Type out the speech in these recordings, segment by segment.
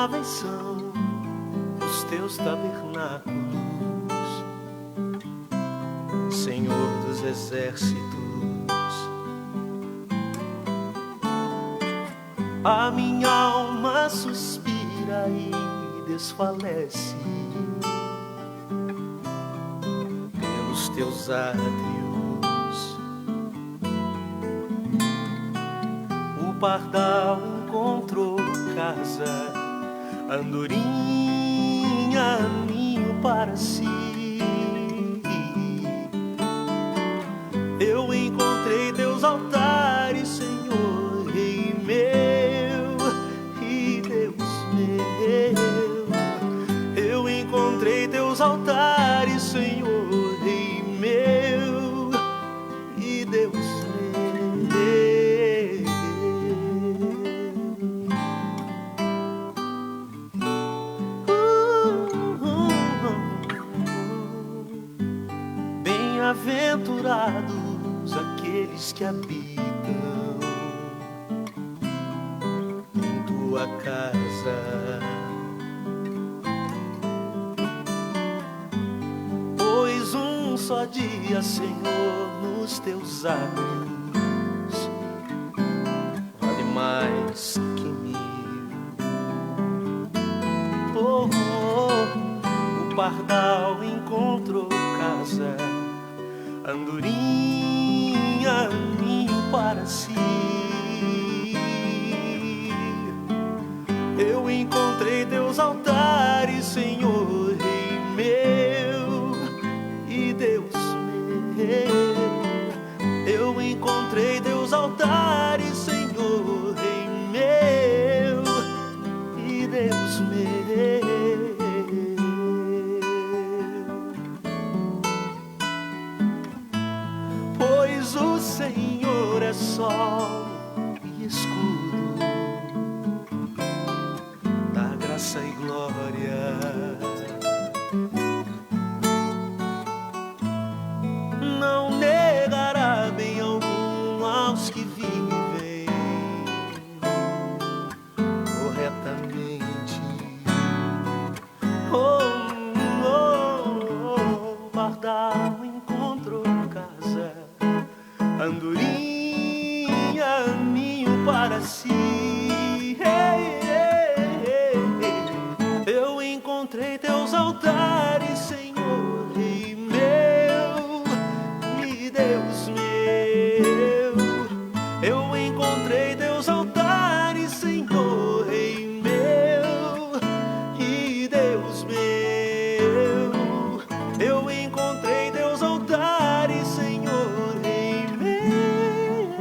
Amáveis são os teus tabernáculos, Senhor dos exércitos. A minha alma suspira e desfalece pelos teus átrios. O pardal encontrou casa, andorinha, ninho para si. Eu encontrei teus altares, Senhor, Rei meu e Deus meu. Eu encontrei teus altares, Senhor, Rei meu e Deus meu. Bem-aventurados aqueles que habitam em tua casa, pois um só dia, Senhor, nos teus átrios vale mais que mil. Oh, o pardal encontrou casa, andorinha, ninho para si. Eu encontrei teus altares, Senhor, Rei meu e Deus meu. Eu encontrei teus altares, Senhor, Rei meu e Deus meu. Pois o Senhor é sol e escudo, da graça e glória. Não negará bem algum aos que vivem corretamente. Oh, pardal encontrou casa, andorinha, ninho para si. Eu encontrei teus altares, Senhor, Rei meu e Deus meu. Eu encontrei teus altares, Senhor, Rei meu e Deus meu. Eu encontrei teus altares, Senhor, Rei meu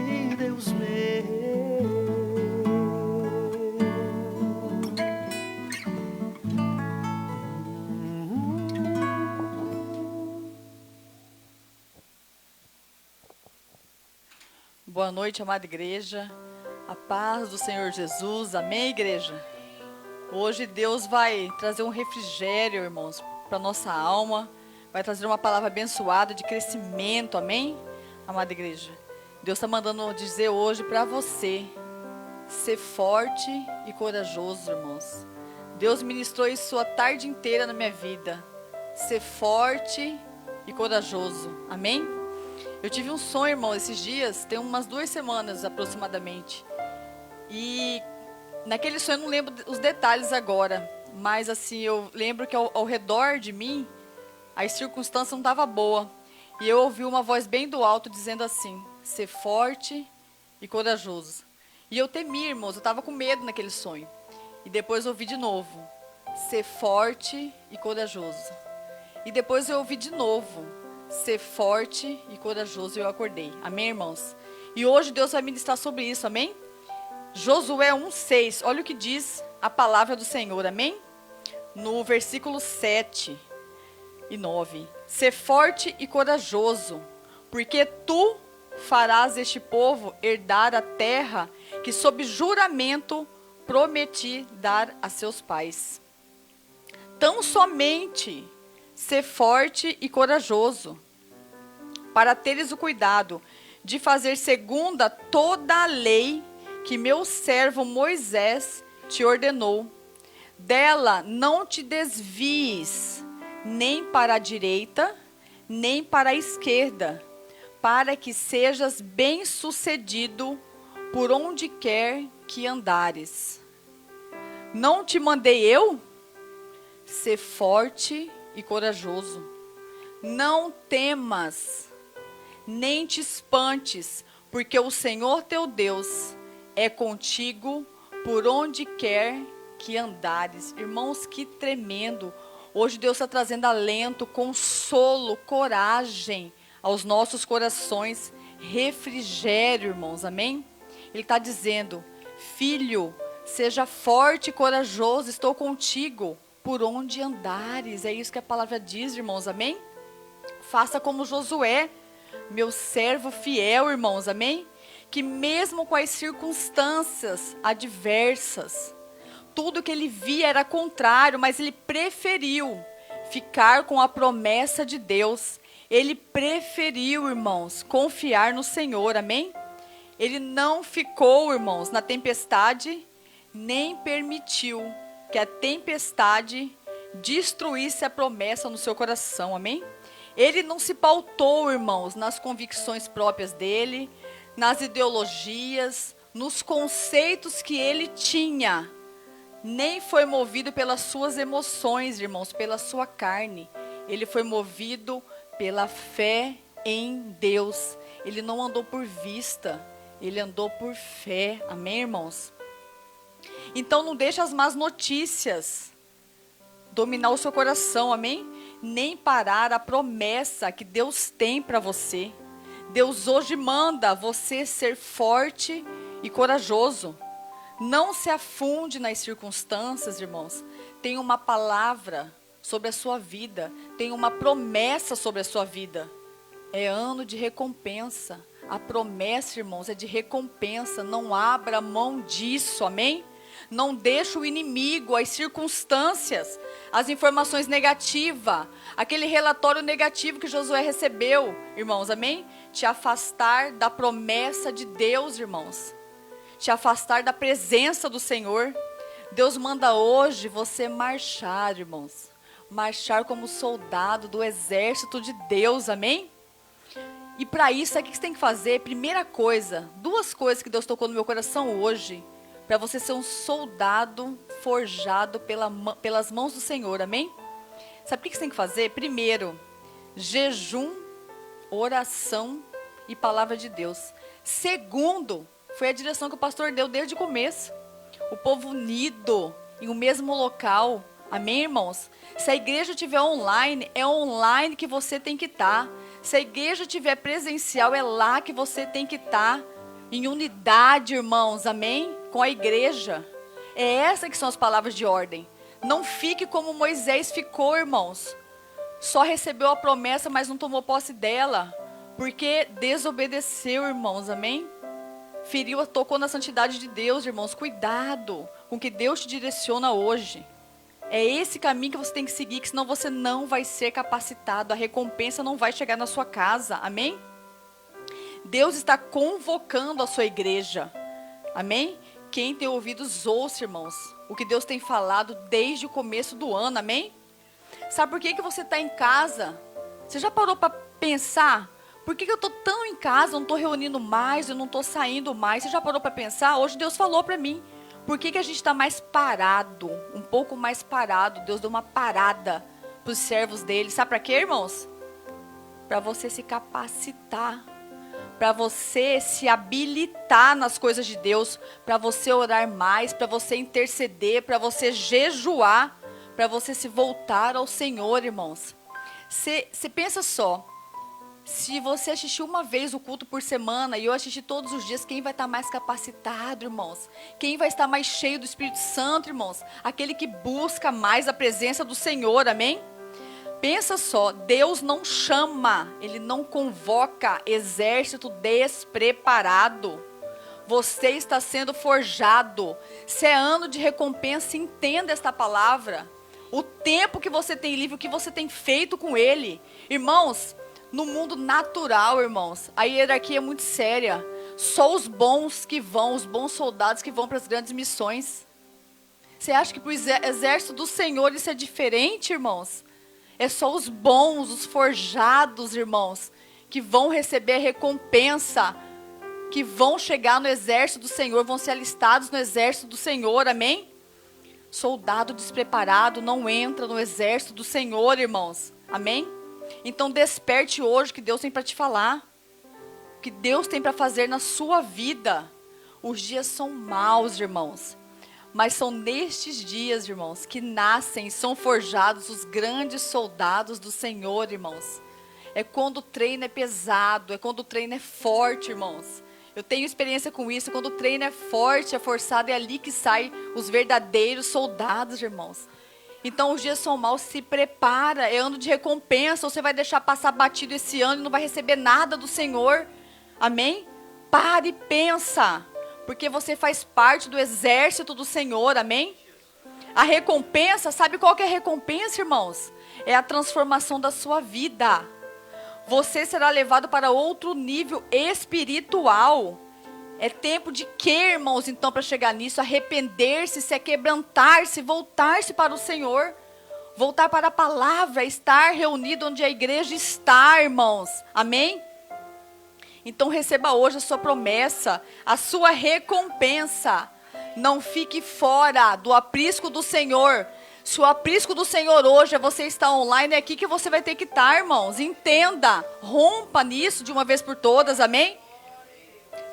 e Deus meu. Boa noite, amada igreja. A paz do Senhor Jesus. Amém, igreja? Hoje Deus vai trazer um refrigério, irmãos, para nossa alma. Vai trazer uma palavra abençoada de crescimento. Amém, amada igreja? Deus está mandando dizer hoje para você: ser forte e corajoso, irmãos. Deus ministrou isso a tarde inteira na minha vida. Ser forte e corajoso. Amém? Eu tive um sonho, irmão, esses dias, tem umas 2 semanas aproximadamente. E naquele sonho eu não lembro os detalhes agora, mas assim, eu lembro que ao redor de mim, as circunstâncias não estavam boas. E eu ouvi uma voz bem do alto dizendo assim: ser forte e corajoso. E eu temi, irmãos, eu estava com medo naquele sonho. E depois eu ouvi de novo: ser forte e corajoso. E depois eu ouvi de novo: ser forte e corajoso. E eu acordei. Amém, irmãos? E hoje Deus vai ministrar sobre isso, amém? Josué 1:6, olha o que diz a palavra do Senhor, amém? No versículo 7 e 9. Ser forte e corajoso, porque tu farás este povo herdar a terra que sob juramento prometi dar a seus pais. Tão somente ser forte e corajoso, para teres o cuidado de fazer segunda toda a lei que meu servo Moisés te ordenou. Dela não te desvies, nem para a direita, nem para a esquerda, para que sejas bem-sucedido por onde quer que andares. Não te mandei eu? Sê forte e corajoso. Não temas, nem te espantes, porque o Senhor teu Deus é contigo por onde quer que andares. Irmãos, que tremendo. Hoje Deus está trazendo alento, consolo, coragem aos nossos corações, refrigério, irmãos, amém? Ele está dizendo, filho, seja forte e corajoso, estou contigo por onde andares. É isso que a palavra diz, irmãos, amém? Faça como Josué, meu servo fiel, irmãos, amém? Que mesmo com as circunstâncias adversas, tudo que ele via era contrário, mas ele preferiu ficar com a promessa de Deus. Ele preferiu, irmãos, confiar no Senhor, amém? Ele não ficou, irmãos, na tempestade, nem permitiu que a tempestade destruísse a promessa no seu coração, amém? Ele não se pautou, irmãos, nas convicções próprias dele, nas ideologias, nos conceitos que ele tinha, nem foi movido pelas suas emoções, irmãos, pela sua carne. Ele foi movido pela fé em Deus. Ele não andou por vista, ele andou por fé. Amém, irmãos? Então não deixe as más notícias dominar o seu coração, amém? Nem parar a promessa que Deus tem para você. Deus hoje manda você ser forte e corajoso. Não se afunde nas circunstâncias, irmãos. Tem uma palavra sobre a sua vida. Tem uma promessa sobre a sua vida. É ano de recompensa. A promessa, irmãos, é de recompensa. Não abra mão disso, amém? Não deixe o inimigo, as circunstâncias, as informações negativas, aquele relatório negativo que Josué recebeu, irmãos, amém? Te afastar da promessa de Deus, irmãos. Te afastar da presença do Senhor. Deus manda hoje você marchar, irmãos. Marchar como soldado do exército de Deus, amém? E para isso, sabe o que você tem que fazer? Primeira coisa, duas coisas que Deus tocou no meu coração hoje, para você ser um soldado forjado pelas mãos do Senhor, amém? Sabe o que você tem que fazer? Primeiro, jejum, oração e palavra de Deus. Segundo, foi a direção que o pastor deu desde o começo. O povo unido em um mesmo local. Amém, irmãos? Se a igreja estiver online, é online que você tem que estar. Se a igreja estiver presencial, é lá que você tem que estar. Em unidade, irmãos. Amém? Com a igreja. É essa que são as palavras de ordem. Não fique como Moisés ficou, irmãos. Só recebeu a promessa, mas não tomou posse dela. Porque desobedeceu, irmãos. Amém? Feriu, tocou na santidade de Deus, irmãos. Cuidado com o que Deus te direciona hoje. É esse caminho que você tem que seguir, que senão você não vai ser capacitado. A recompensa não vai chegar na sua casa. Amém? Deus está convocando a sua igreja. Amém? Quem tem ouvidos, ouça, irmãos. O que Deus tem falado desde o começo do ano. Amém? Sabe por que você está em casa? Você já parou para pensar? Por que eu estou tão em casa, eu não estou reunindo mais, eu não estou saindo mais? Você já parou para pensar? Hoje Deus falou para mim. Por que a gente está mais parado? Um pouco mais parado. Deus deu uma parada para os servos dele. Sabe para quê, irmãos? Para você se capacitar. Para você se habilitar nas coisas de Deus. Para você orar mais. Para você interceder. Para você jejuar. Para você se voltar ao Senhor, irmãos. Você pensa só. Se você assistir uma vez o culto por semana e eu assistir todos os dias, quem vai estar mais capacitado, irmãos? Quem vai estar mais cheio do Espírito Santo, irmãos? Aquele que busca mais a presença do Senhor, amém? Pensa só, Deus não chama, Ele não convoca exército despreparado. Você está sendo forjado. Se é ano de recompensa, entenda esta palavra. O tempo que você tem livre, o que você tem feito com Ele. Irmãos, no mundo natural, irmãos, a hierarquia é muito séria. Só os bons que vão, os bons soldados que vão para as grandes missões. Você acha que para o exército do Senhor isso é diferente, irmãos? É só os bons, os forjados, irmãos, que vão receber a recompensa, que vão chegar no exército do Senhor, vão ser alistados no exército do Senhor, amém? Soldado despreparado não entra no exército do Senhor, irmãos, amém? Então desperte hoje o que Deus tem para te falar, o que Deus tem para fazer na sua vida. Os dias são maus, irmãos, mas são nestes dias, irmãos, que nascem, são forjados os grandes soldados do Senhor, irmãos. É quando o treino é pesado, é quando o treino é forte, irmãos. Eu tenho experiência com isso, quando o treino é forte, é forçado, é ali que saem os verdadeiros soldados, irmãos. Então os dias são maus, se prepara, é ano de recompensa, ou você vai deixar passar batido esse ano e não vai receber nada do Senhor, amém? Pare e pensa, porque você faz parte do exército do Senhor, amém? A recompensa, sabe qual que é a recompensa, irmãos? É a transformação da sua vida. Você será levado para outro nível espiritual. É tempo de quê, irmãos, então, para chegar nisso? Arrepender-se, se quebrantar-se, voltar-se para o Senhor. Voltar para a palavra, estar reunido onde a igreja está, irmãos. Amém? Então receba hoje a sua promessa, a sua recompensa. Não fique fora do aprisco do Senhor. Se o aprisco do Senhor hoje é você estar online, é aqui que você vai ter que estar, irmãos. Entenda, rompa nisso de uma vez por todas, amém?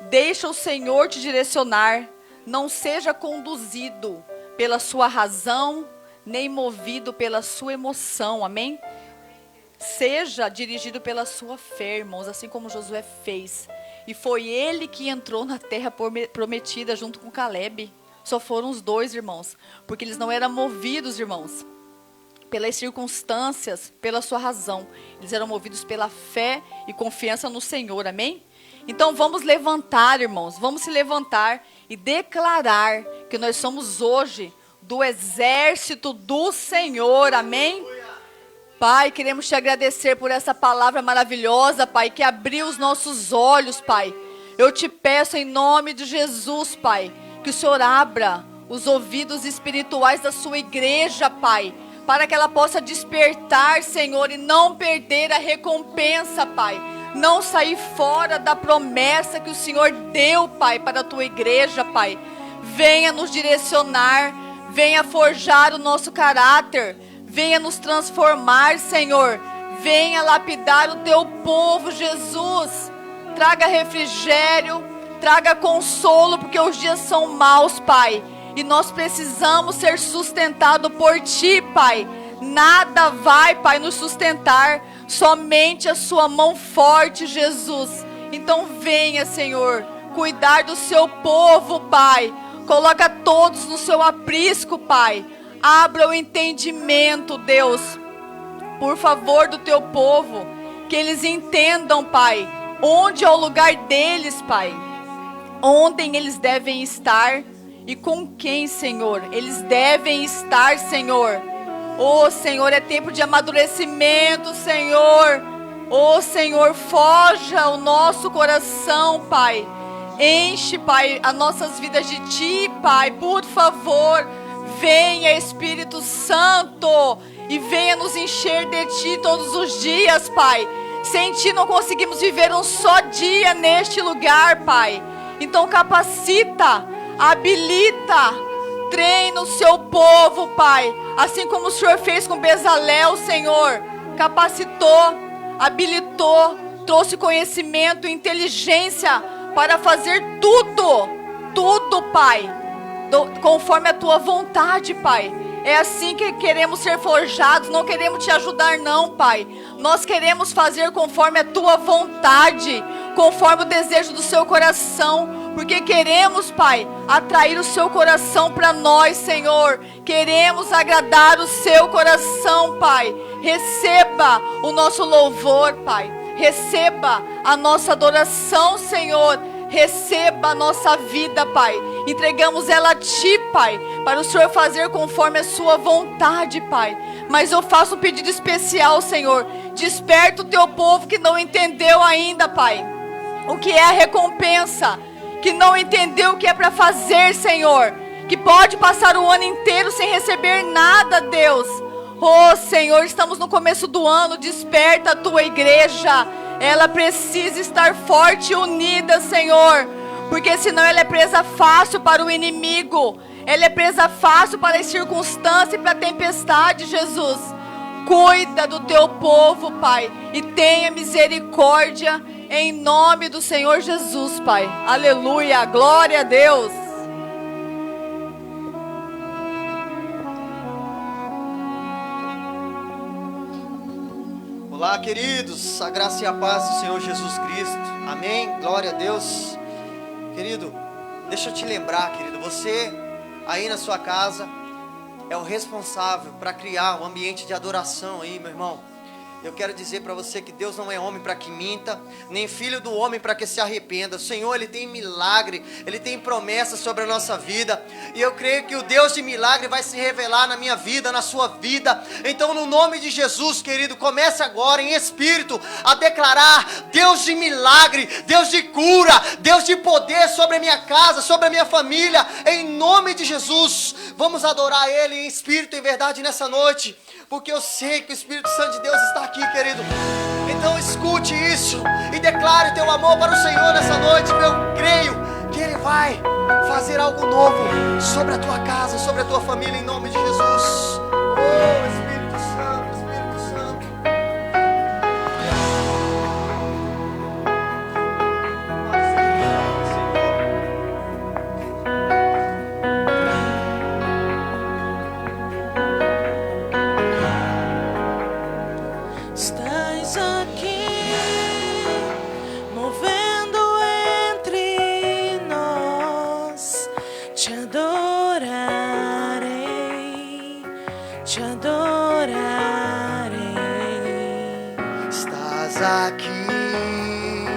Deixa o Senhor te direcionar. Não seja conduzido pela sua razão, nem movido pela sua emoção, amém? Seja dirigido pela sua fé, irmãos, assim como Josué fez. E foi ele que entrou na terra prometida junto com Calebe. Só foram os dois, irmãos, porque eles não eram movidos, irmãos, pelas circunstâncias, pela sua razão. Eles eram movidos pela fé e confiança no Senhor, amém? Então vamos levantar, irmãos, vamos se levantar e declarar que nós somos hoje do exército do Senhor, amém? Pai, queremos te agradecer por essa palavra maravilhosa, Pai, que abriu os nossos olhos, Pai. Eu te peço em nome de Jesus, Pai, que o Senhor abra os ouvidos espirituais da sua igreja, Pai, para que ela possa despertar, Senhor, e não perder a recompensa, Pai. Não sair fora da promessa que o Senhor deu, Pai, para a tua igreja, Pai. Venha nos direcionar, venha forjar o nosso caráter, venha nos transformar, Senhor. Venha lapidar o teu povo, Jesus. Traga refrigério, traga consolo, porque os dias são maus, Pai. E nós precisamos ser sustentados por Ti, Pai. Nada vai, Pai, nos sustentar. Somente a sua mão forte, Jesus. Então venha, Senhor, cuidar do seu povo, Pai. Coloca todos no seu aprisco, Pai. Abra o entendimento, Deus, por favor, do teu povo. Que eles entendam, Pai, onde é o lugar deles, Pai. Onde eles devem estar e com quem, Senhor, eles devem estar, Senhor. Oh, Senhor, é tempo de amadurecimento, Senhor. Oh, Senhor, forja o nosso coração, Pai. Enche, Pai, as nossas vidas de Ti, Pai, por favor. Venha, Espírito Santo, e venha nos encher de Ti todos os dias, Pai. Sem Ti não conseguimos viver um só dia neste lugar, Pai. Então capacita, habilita, treina o seu povo, Pai. Assim como o Senhor fez com Bezalel, Senhor. Capacitou, habilitou, trouxe conhecimento, inteligência para fazer tudo, Pai, conforme a Tua vontade, Pai. É assim que queremos ser forjados. Não queremos Te ajudar não, Pai. Nós queremos fazer conforme a Tua vontade, conforme o desejo do Seu coração. Porque queremos, Pai, atrair o Seu coração para nós, Senhor. Queremos agradar o Seu coração, Pai. Receba o nosso louvor, Pai. Receba a nossa adoração, Senhor. Receba a nossa vida, Pai. Entregamos ela a Ti, Pai, para o Senhor fazer conforme a Sua vontade, Pai. Mas eu faço um pedido especial, Senhor. Desperta o Teu povo que não entendeu ainda, Pai. o que é a recompensa, que não entendeu o que é para fazer, Senhor, que pode passar o ano inteiro sem receber nada, Deus. Oh, Senhor, estamos no começo do ano, desperta a tua igreja. Ela precisa estar forte e unida, Senhor, porque senão ela é presa fácil para o inimigo. Ela é presa fácil para as circunstâncias e para a tempestade, Jesus. Cuida do teu povo, Pai, e tenha misericórdia em nome do Senhor Jesus, Pai. Aleluia, glória a Deus. Olá, queridos, a graça e a paz do Senhor Jesus Cristo, amém, glória a Deus. Querido, deixa eu te lembrar, querido, você aí na sua casa é o responsável para criar um ambiente de adoração aí, meu irmão. Eu quero dizer para você que Deus não é homem para que minta, nem filho do homem para que se arrependa. O Senhor, Ele tem milagre, Ele tem promessas sobre a nossa vida. E eu creio que o Deus de milagre vai se revelar na minha vida, na sua vida. Então, no nome de Jesus, querido, comece agora em espírito a declarar: Deus de milagre, Deus de cura, Deus de poder sobre a minha casa, sobre a minha família. Em nome de Jesus, vamos adorar Ele em espírito e em verdade nessa noite. Porque eu sei que o Espírito Santo de Deus está aqui, querido. Então escute isso e declare teu amor para o Senhor nessa noite. Eu creio que Ele vai fazer algo novo sobre a tua casa, sobre a tua família, em nome de Jesus. Oh, Espírito Santo, Espírito Santo. Estás aqui, movendo entre nós. Te adorarei, te adorarei. Estás aqui,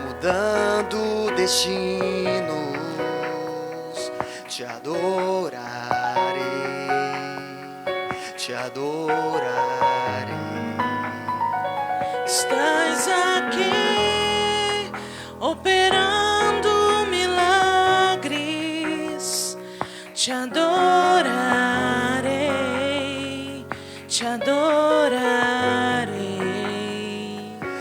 mudando destinos. Te adorarei, te adorarei. Estás aqui, operando milagres. Te adorarei, te adorarei.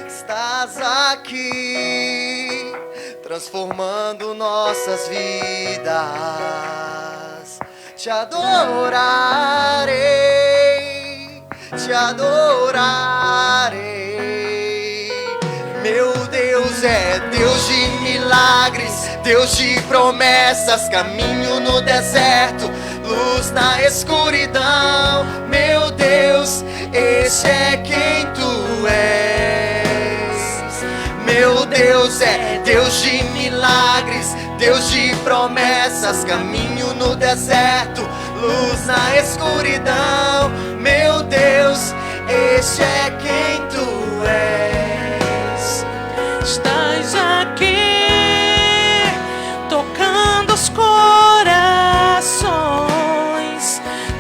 Estás aqui, transformando nossas vidas. Te adorarei, te adorarei. Meu Deus é Deus de milagres, Deus de promessas, caminho no deserto, luz na escuridão. Meu Deus, esse é quem tu és. Meu Deus é Deus de milagres, Deus de promessas, caminho no deserto, luz na escuridão. Meu Deus, esse é quem tu és. Estás aqui, tocando os corações.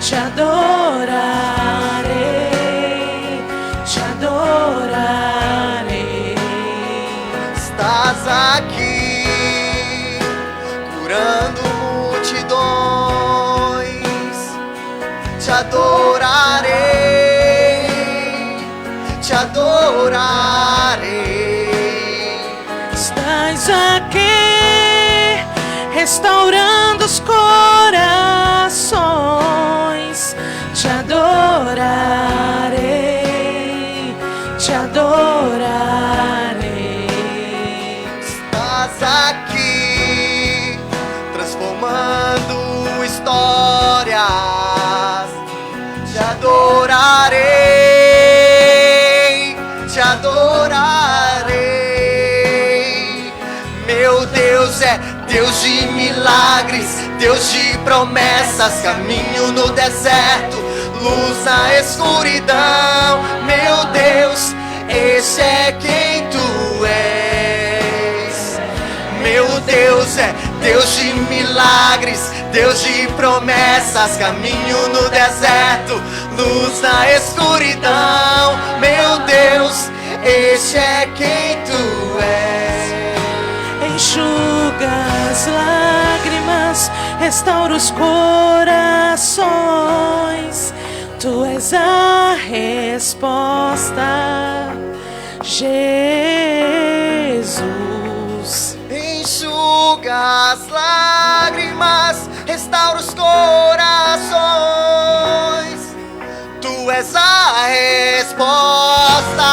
Te adorarei, te adorarei. Estás aqui, curando multidões. Te adorarei, te adorarei. Estás aqui, restaurando os corações. Te adorarei, te adorarei. Estás aqui, transformando histórias. Te adorarei, te adorarei. Meu Deus é Deus de milagres, Deus de promessas, caminho no deserto, luz na escuridão. Meu Deus, esse é quem tu és. Meu Deus é Deus de milagres, Deus de promessas, caminho no deserto, luz na escuridão. Meu Deus, esse é quem tu és. enxuga as lágrimas, restaura os corações. Tu és a resposta, Jesus. Enxuga as lágrimas, restaura os corações. Tu és a resposta,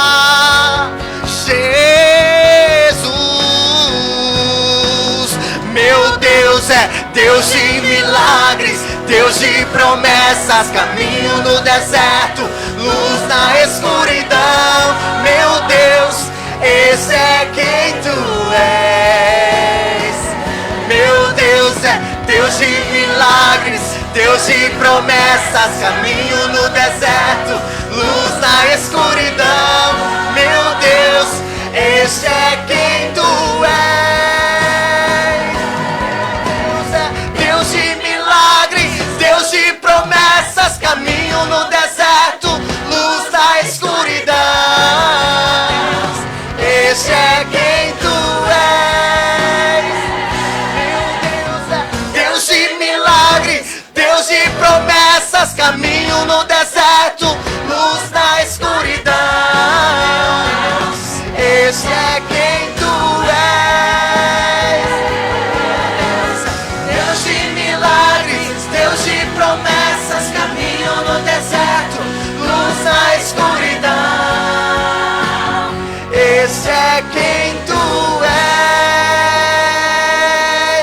Jesus. Meu Deus é Deus de milagres, Deus de promessas, caminho no deserto, luz na escuridão. Meu Deus, esse é quem tu és. Meu Deus é Deus de milagres, Deus de promessas, caminho no deserto, luz na escuridão. Meu Deus, esse é quem tu és. Deus de milagres, Deus de promessas, caminho no deserto, luz na escuridão. Esse é quem tu és. Meu Deus é Deus de milagres, Deus de promessas, caminho no deserto, luz na escuridão. Esse é quem tu és. Deus de milagres, Deus de promessas, caminho no deserto, luz na escuridão. Esse é quem tu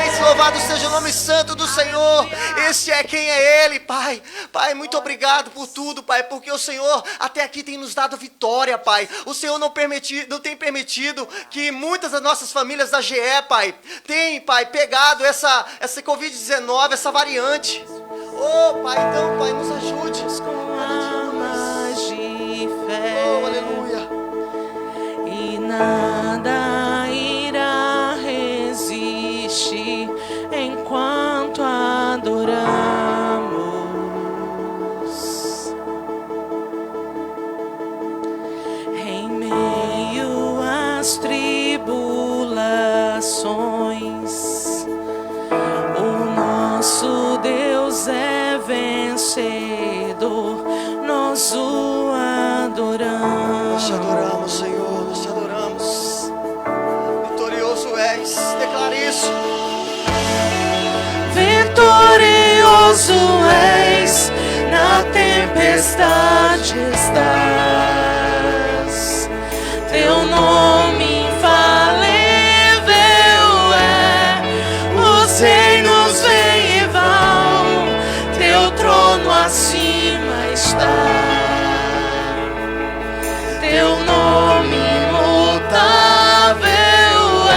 és. Louvado seja o nome santo do Senhor. Esse é quem é Ele, Pai. Pai, muito obrigado por tudo, Pai, porque o Senhor até aqui tem nos dado vitória, Pai. O Senhor não tem permitido que muitas das nossas famílias da GE, Pai, tem, Pai, pegado essa Covid-19, essa variante. Oh, Pai, então, Pai, nos ajude. Com armas de fé, Oh, aleluia. e nada irá resistir enquanto adoramos. Em meio às tribulações, o nosso Deus é vencedor, nós o adoramos. Nós te adoramos, Senhor, nós te adoramos. Vitorioso és, declare isso. Vitorioso és, na tempestade estás. Teu nome infalível é, os reinos vêm e vão, teu trono acima está. Teu nome imutável é,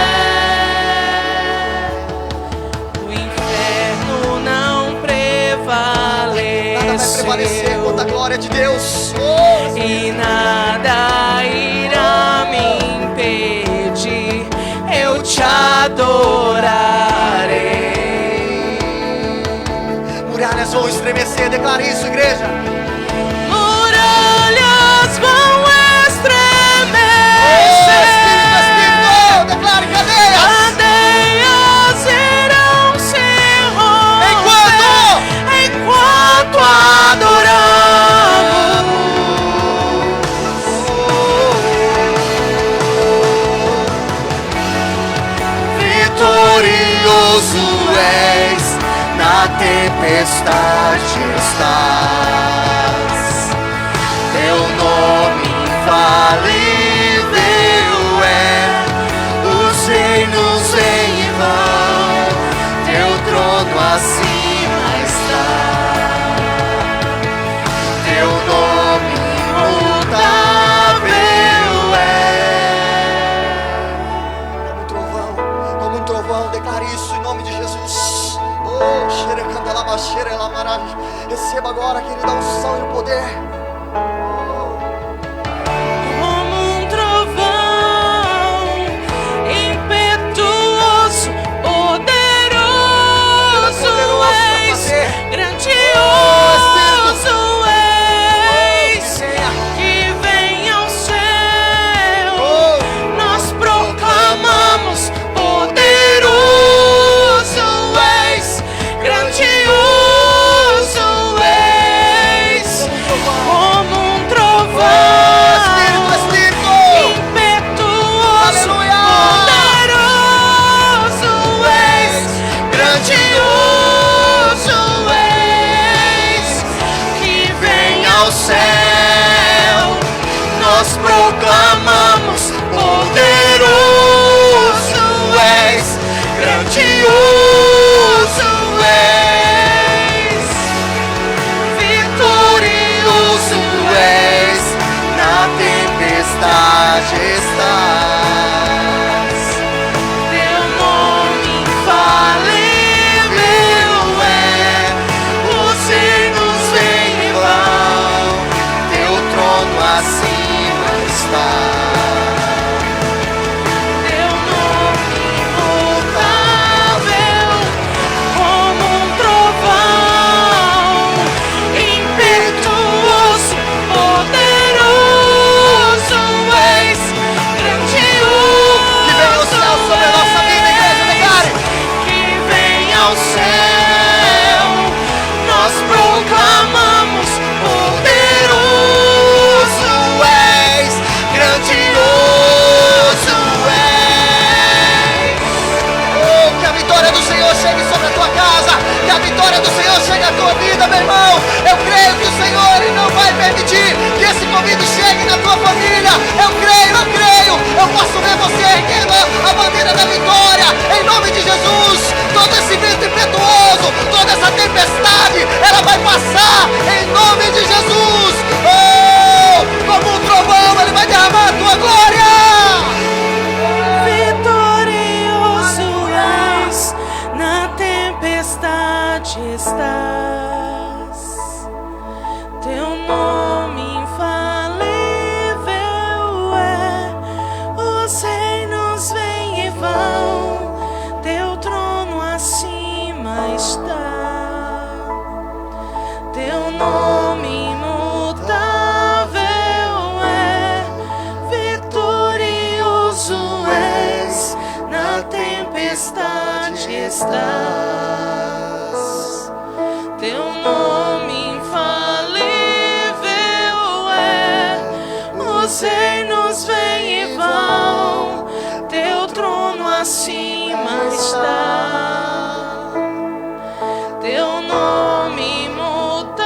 o inferno não prevaleceu. Nada vai prevalecer contra a glória de Deus. Oh, E nada irá me impedir, eu te adorarei. muralhas vão estremecer, declare isso, igreja. Muralhas vão Espírito, estremecer, declare cadeias. cadeias irão se romper enquanto adoramos. Vitorioso és, na tempestade estás. Teu nome infalível é, os reinos vêm e vão, teu trono acima está. Teu nome imutável é. Como um trovão, declare isso em nome de Jesus. Oh, xerecandalaba, xerelamaraj. Receba agora, querida, a unção e o poder. Como um trovão impetuoso, poderoso és, grandioso és, que vem ao céu, nós proclamamos poderoso proclamamos, poderoso és, grandioso és, vitorioso és, na tempestade estás. Teu nome infalível é, os reinos vêm e vão, teu trono acima está. Teu nome imutável, como um trovão, impetuoso, poderoso és, grandioso. Que venha ao céu, nós proclamamos, poderoso és, grandioso és. Oh, que a vitória do Senhor chegue sobre a tua casa, que a vitória do Senhor chegue à tua vida, meu irmão. Eu creio que o Senhor Ele não vai permitir que esse convite chegue na tua família. Eu creio, eu posso ver você erguendo a bandeira da vitória, em nome de Jesus. Todo esse vento impetuoso, toda essa tempestade, ela vai passar, em nome de Jesus. Oh, como um trovão, Ele vai derramar a tua glória. Vitorioso és, na tempestade estás. Teu nome infalível é, os reinos vêm e vão, teu trono acima está. Teu nome imutável é, vitorioso és, na tempestade estás. Teu nome infalível é, os reinos vêm e vão, teu trono acima está. Teu nome imutável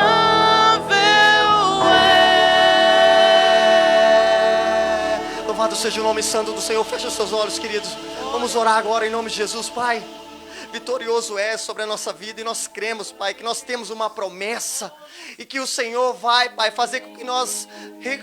é. Louvado seja o nome santo do Senhor. Feche os seus olhos, queridos. Vamos orar agora em nome de Jesus, Pai. Vitorioso é sobre a nossa vida e nós cremos, Pai, que nós temos uma promessa e que o Senhor vai, Pai, fazer com que nós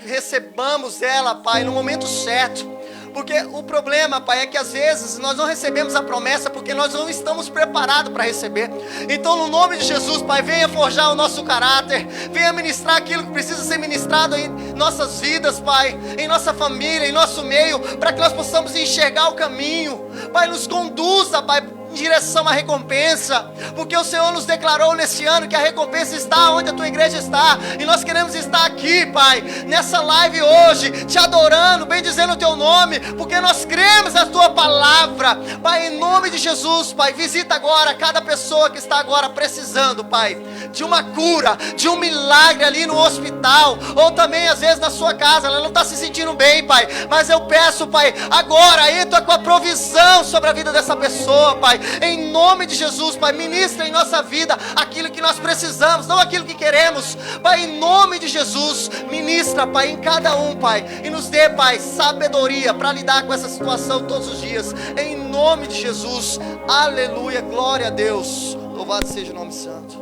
recebamos ela, Pai, no momento certo. Porque o problema, Pai, é que às vezes nós não recebemos a promessa porque nós não estamos preparados para receber. Então, no nome de Jesus, Pai, venha forjar o nosso caráter, venha ministrar aquilo que precisa ser ministrado em nossas vidas, Pai, em nossa família, em nosso meio, para que nós possamos enxergar o caminho. Pai, nos conduza, Pai, em direção à recompensa, porque o Senhor nos declarou nesse ano que a recompensa está onde a tua igreja está, e nós queremos estar aqui, Pai, nessa live hoje, te adorando, bendizendo o teu nome, porque nós cremos na tua palavra. Pai, em nome de Jesus, Pai, visita agora cada pessoa que está agora precisando, Pai, de uma cura, de um milagre ali no hospital, ou também às vezes na sua casa, ela não está se sentindo bem, Pai, mas eu peço, Pai, agora entra com a provisão sobre a vida dessa pessoa, Pai, em nome de Jesus, Pai, ministra em nossa vida aquilo que nós precisamos, não aquilo que queremos, Pai, em nome de Jesus, ministra, Pai, em cada um, Pai, e nos dê, Pai, sabedoria para lidar com essa situação todos os dias, em nome de Jesus, aleluia, glória a Deus, louvado seja o nome santo.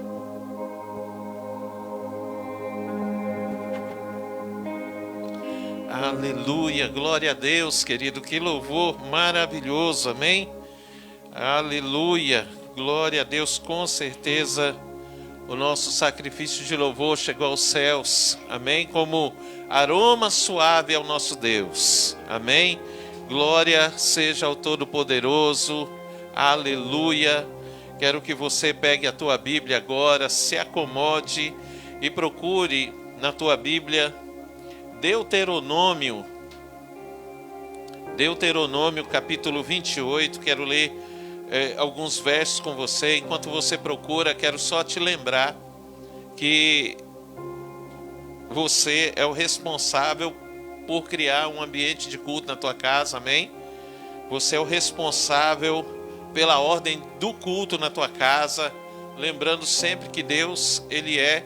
Aleluia, glória a Deus, querido, que louvor maravilhoso, amém? Aleluia, glória a Deus, com certeza o nosso sacrifício de louvor chegou aos céus, amém? Como aroma suave ao nosso Deus, amém? Glória seja ao Todo-Poderoso, aleluia. Quero que você pegue a tua Bíblia agora, se acomode e procure na tua Bíblia Deuteronômio capítulo 28, quero ler alguns versos com você. Enquanto você procura, quero só te lembrar que você é o responsável por criar um ambiente de culto na tua casa, amém? Você é o responsável pela ordem do culto na tua casa, lembrando sempre que Deus, Ele é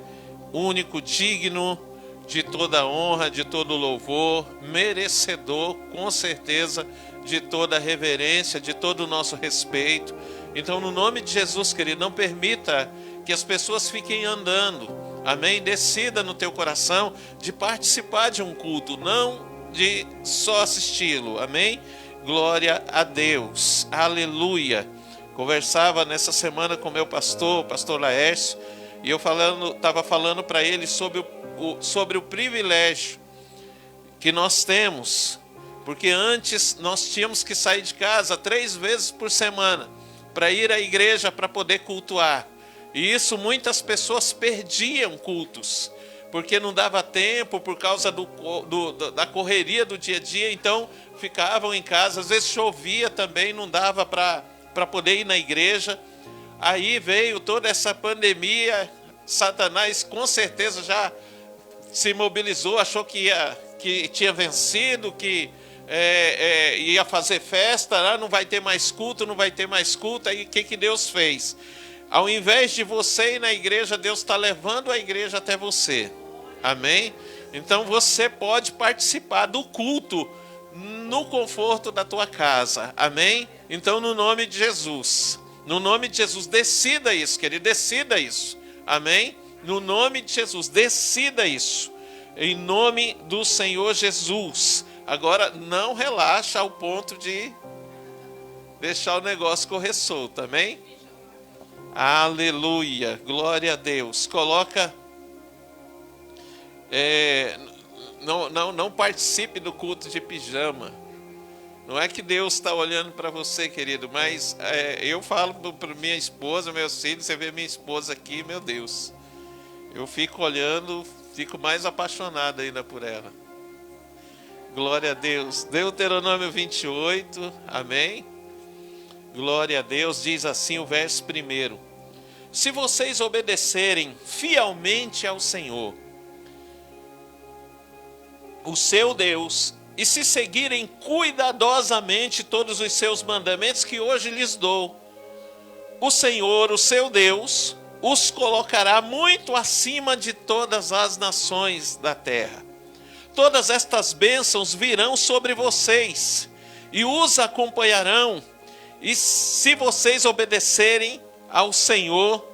único, digno de toda honra, de todo louvor, merecedor, com certeza, de toda reverência, de todo o nosso respeito. Então, no nome de Jesus, querido, não permita que as pessoas fiquem andando, amém? Decida no teu coração de participar de um culto, não de só assisti-lo, amém? Glória a Deus, aleluia. Conversava nessa semana com meu pastor, o pastor Laércio, e eu estava falando para ele sobre o privilégio que nós temos, porque antes nós tínhamos que sair de casa 3 vezes por semana para ir à igreja para poder cultuar, e isso muitas pessoas perdiam cultos, porque não dava tempo por causa da correria do dia a dia, então ficavam em casa, às vezes chovia também, não dava para poder ir na igreja. Aí veio toda essa pandemia, Satanás com certeza já se mobilizou, achou que tinha vencido, que ia fazer festa, não vai ter mais culto, não vai ter mais culto. Aí o que Deus fez? Ao invés de você ir na igreja, Deus está levando a igreja até você, amém? Então você pode participar do culto no conforto da tua casa, amém? Então, no nome de Jesus, decida isso, querido, decida isso, amém? No nome de Jesus, decida isso, em nome do Senhor Jesus. Agora, não relaxa ao ponto de deixar o negócio correr solto, amém? Aleluia, glória a Deus. Coloca, não participe do culto de pijama. Não é que Deus está olhando para você, querido, mas eu falo para minha esposa, meus filhos, você vê minha esposa aqui, meu Deus, eu fico olhando, fico mais apaixonado ainda por ela. Glória a Deus. Deuteronômio 28, amém? Glória a Deus, diz assim o verso 1: se vocês obedecerem fielmente ao Senhor, o seu Deus, e se seguirem cuidadosamente todos os seus mandamentos que hoje lhes dou, o Senhor, o seu Deus, os colocará muito acima de todas as nações da terra. Todas estas bênçãos virão sobre vocês e os acompanharão, e se vocês obedecerem ao Senhor,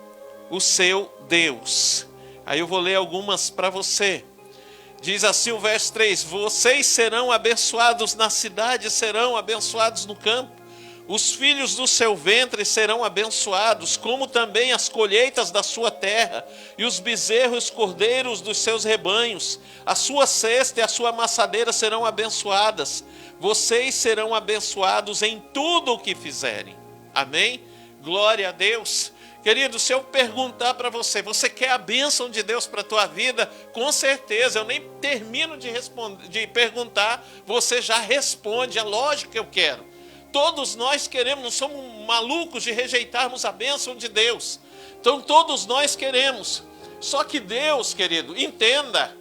o seu Deus. Aí eu vou ler algumas para você. Diz assim o verso 3: vocês serão abençoados na cidade, serão abençoados no campo. Os filhos do seu ventre serão abençoados, como também as colheitas da sua terra, e os bezerros e cordeiros dos seus rebanhos. A sua cesta e a sua amassadeira serão abençoadas. Vocês serão abençoados em tudo o que fizerem. Amém? Glória a Deus. Querido, se eu perguntar para você, você quer a bênção de Deus para a tua vida? Com certeza, eu nem termino de perguntar, você já responde, é lógico que eu quero. Todos nós queremos, não somos malucos de rejeitarmos a bênção de Deus. Então todos nós queremos. Só que Deus, querido, entenda,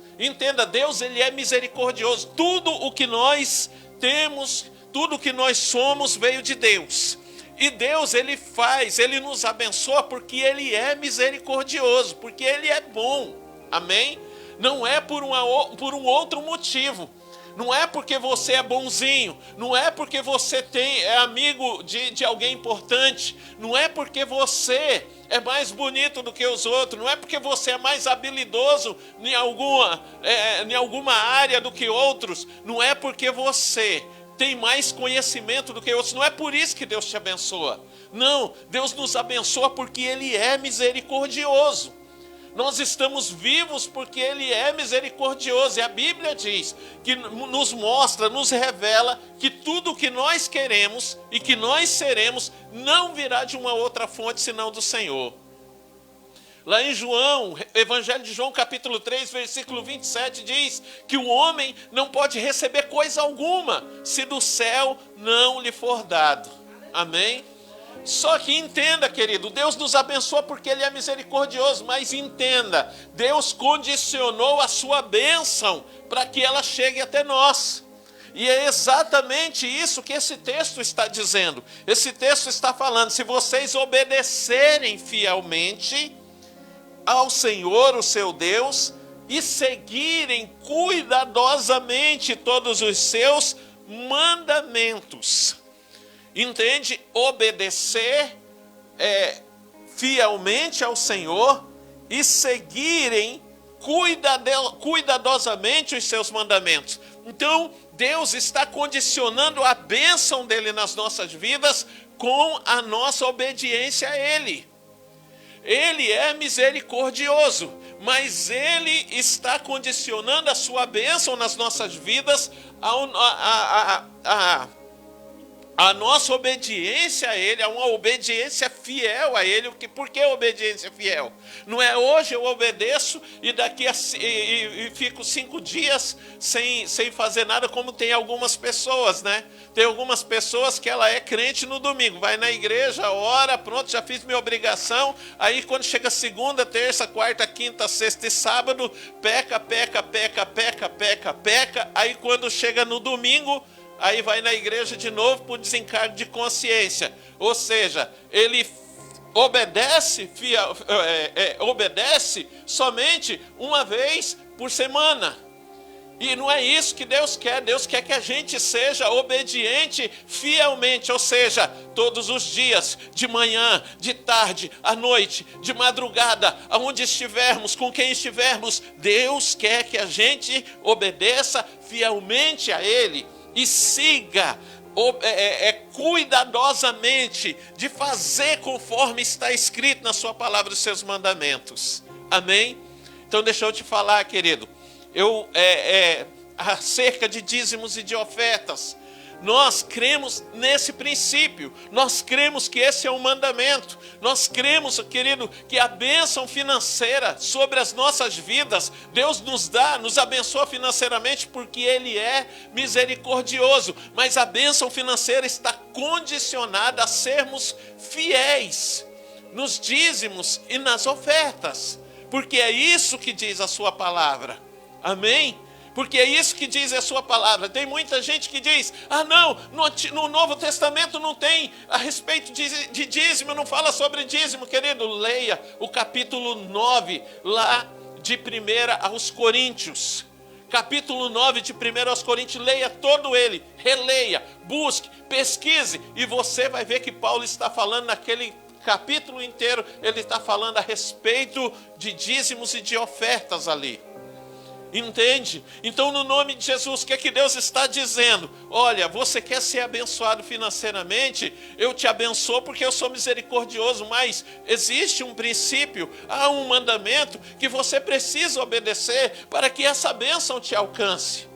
Deus ele é misericordioso. Tudo o que nós temos, tudo o que nós somos veio de Deus. E Deus, ele nos abençoa porque ele é misericordioso, porque ele é bom, amém? Não é por um outro motivo, não é porque você é bonzinho, não é porque você é amigo de alguém importante, não é porque você é mais bonito do que os outros, não é porque você é mais habilidoso em alguma área do que outros, não é porque você tem mais conhecimento do que outros, não é por isso que Deus te abençoa. Não, Deus nos abençoa porque ele é misericordioso. Nós estamos vivos porque ele é misericordioso. E a Bíblia diz que nos mostra, nos revela que tudo o que nós queremos e que nós seremos não virá de uma outra fonte senão do Senhor. Lá em João, Evangelho de João, capítulo 3, versículo 27, diz que o homem não pode receber coisa alguma se do céu não lhe for dado. Amém? Só que entenda, querido, Deus nos abençoa porque ele é misericordioso, mas entenda, Deus condicionou a sua bênção para que ela chegue até nós. E é exatamente isso que esse texto está dizendo. Esse texto está falando, se vocês obedecerem fielmente ao Senhor, o seu Deus, e seguirem cuidadosamente todos os seus mandamentos. Entende? Obedecer fielmente ao Senhor e seguirem cuidadosamente os seus mandamentos. Então, Deus está condicionando a bênção dele nas nossas vidas com a nossa obediência a Ele. Ele é misericordioso, mas Ele está condicionando a sua bênção nas nossas vidas a nossa obediência a Ele, a uma obediência fiel a Ele. Por que obediência fiel? Não é hoje eu obedeço e daqui e fico 5 dias sem fazer nada, como tem algumas pessoas, né? Tem algumas pessoas que ela é crente no domingo, vai na igreja, ora, pronto, já fiz minha obrigação. Aí quando chega segunda, terça, quarta, quinta, sexta e sábado, peca. Aí quando chega no domingo, aí vai na igreja de novo por desencargo de consciência. Ou seja, ele obedece somente uma vez por semana. E não é isso que Deus quer. Deus quer que a gente seja obediente fielmente. Ou seja, todos os dias, de manhã, de tarde, à noite, de madrugada, aonde estivermos, com quem estivermos, Deus quer que a gente obedeça fielmente a Ele. E siga cuidadosamente de fazer conforme está escrito na sua palavra, os seus mandamentos. Amém? Então deixa eu te falar, querido, acerca de dízimos e de ofertas. Nós cremos nesse princípio, nós cremos que esse é um mandamento, nós cremos, querido, que a bênção financeira sobre as nossas vidas, Deus nos abençoa financeiramente porque Ele é misericordioso, mas a bênção financeira está condicionada a sermos fiéis nos dízimos e nas ofertas, porque é isso que diz a sua palavra, amém? Porque é isso que diz a sua palavra. Tem muita gente que diz, não, no Novo Testamento não tem a respeito de dízimo, não fala sobre dízimo. Querido, leia o capítulo 9, lá de 1 aos Coríntios. Capítulo 9 de 1 aos Coríntios, leia todo ele, releia, busque, pesquise, e você vai ver que Paulo está falando naquele capítulo inteiro, ele está falando a respeito de dízimos e de ofertas ali. Entende? Então, no nome de Jesus, o que é que Deus está dizendo? Olha, você quer ser abençoado financeiramente? Eu te abençoo porque eu sou misericordioso, mas existe um princípio, há um mandamento que você precisa obedecer para que essa bênção te alcance.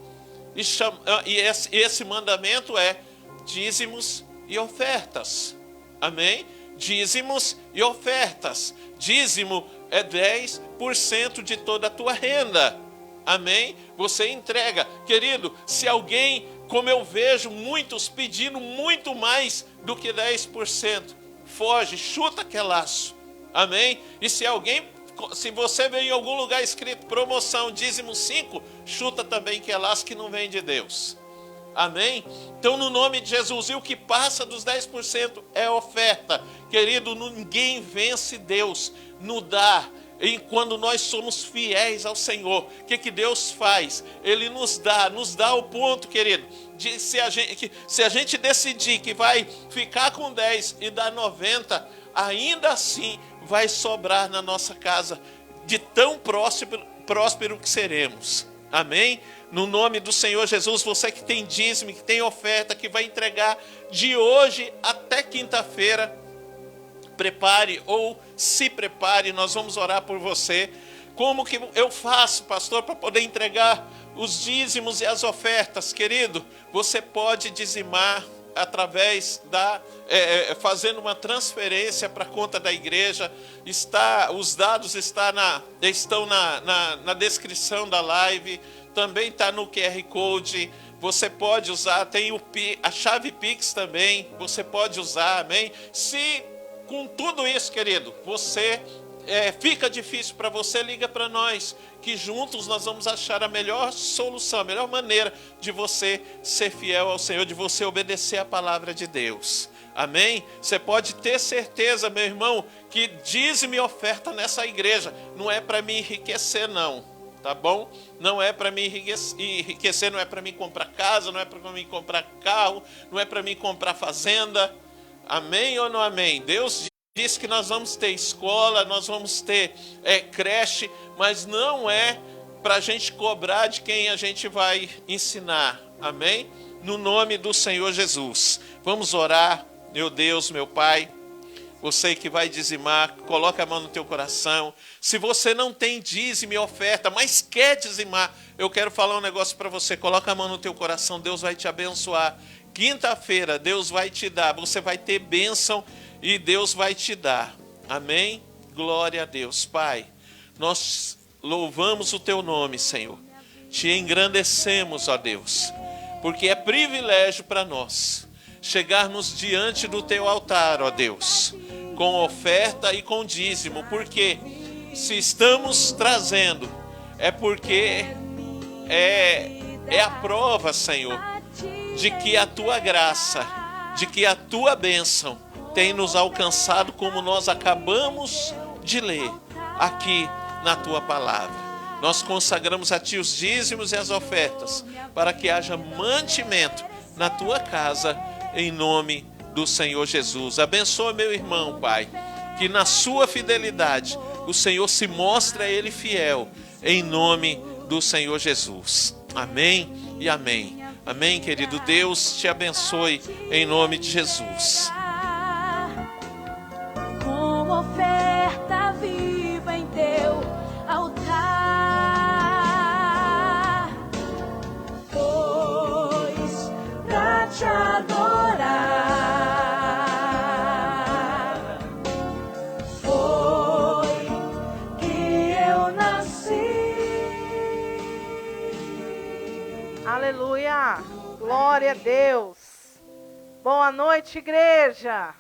E esse mandamento é dízimos e ofertas. Amém? Dízimos e ofertas. Dízimo é 10% de toda a tua renda. Amém? Você entrega. Querido, se alguém, como eu vejo muitos pedindo muito mais do que 10%, foge, chuta aquele laço. Amém? E se você vê em algum lugar escrito promoção, dízimo 5, chuta também que é laço que não vem de Deus. Amém? Então, no nome de Jesus, e o que passa dos 10% é oferta. Querido, ninguém vence Deus no dar. E quando nós somos fiéis ao Senhor, o que Deus faz? Ele nos dá o ponto, querido, de se a gente decidir que vai ficar com 10 e dar 90, ainda assim vai sobrar na nossa casa, de tão próspero que seremos. Amém? No nome do Senhor Jesus, você que tem dízimo, que tem oferta, que vai entregar de hoje até quinta-feira, prepare ou se prepare, nós vamos orar por você. Como que eu faço, pastor, para poder entregar os dízimos e as ofertas? Querido, você pode dizimar através fazendo uma transferência para a conta da igreja. Os dados estão na descrição da live, também está no QR Code. Você pode usar, tem a chave Pix também, você pode usar, amém? Se com tudo isso, querido, fica difícil para você, liga para nós, que juntos nós vamos achar a melhor solução, a melhor maneira de você ser fiel ao Senhor, de você obedecer a palavra de Deus. Amém? Você pode ter certeza, meu irmão, que dízimo e oferta nessa igreja não é para me enriquecer, não. tá bom? Não é para me enriquecer, não é para mim comprar casa, não é para mim comprar carro, não é para mim comprar fazenda. Amém ou não amém? Deus disse que nós vamos ter escola, nós vamos ter creche, mas não é para a gente cobrar de quem a gente vai ensinar. Amém? No nome do Senhor Jesus. Vamos orar, meu Deus, meu Pai. Você que vai dizimar, coloca a mão no teu coração. Se você não tem dízimo e oferta, mas quer dizimar, eu quero falar um negócio para você. Coloca a mão no teu coração, Deus vai te abençoar. Quinta-feira, Deus vai te dar. Você vai ter bênção e Deus vai te dar. Amém? Glória a Deus. Pai, nós louvamos o teu nome, Senhor. Te engrandecemos, ó Deus, porque é privilégio para nós chegarmos diante do teu altar, ó Deus, com oferta e com dízimo, porque se estamos trazendo, é porque é a prova, Senhor, de que a tua graça, de que a tua bênção tem nos alcançado, como nós acabamos de ler aqui na tua palavra. Nós consagramos a ti os dízimos e as ofertas, para que haja mantimento na tua casa, em nome do Senhor Jesus. Abençoa meu irmão, Pai, que na sua fidelidade o Senhor se mostre a ele fiel, em nome do Senhor Jesus. Amém e amém. Amém, querido. Deus te abençoe, em nome de Jesus. Com oferta viva em teu altar, pois pra te adorar foi que eu nasci. Aleluia, glória a Deus. Boa noite, igreja.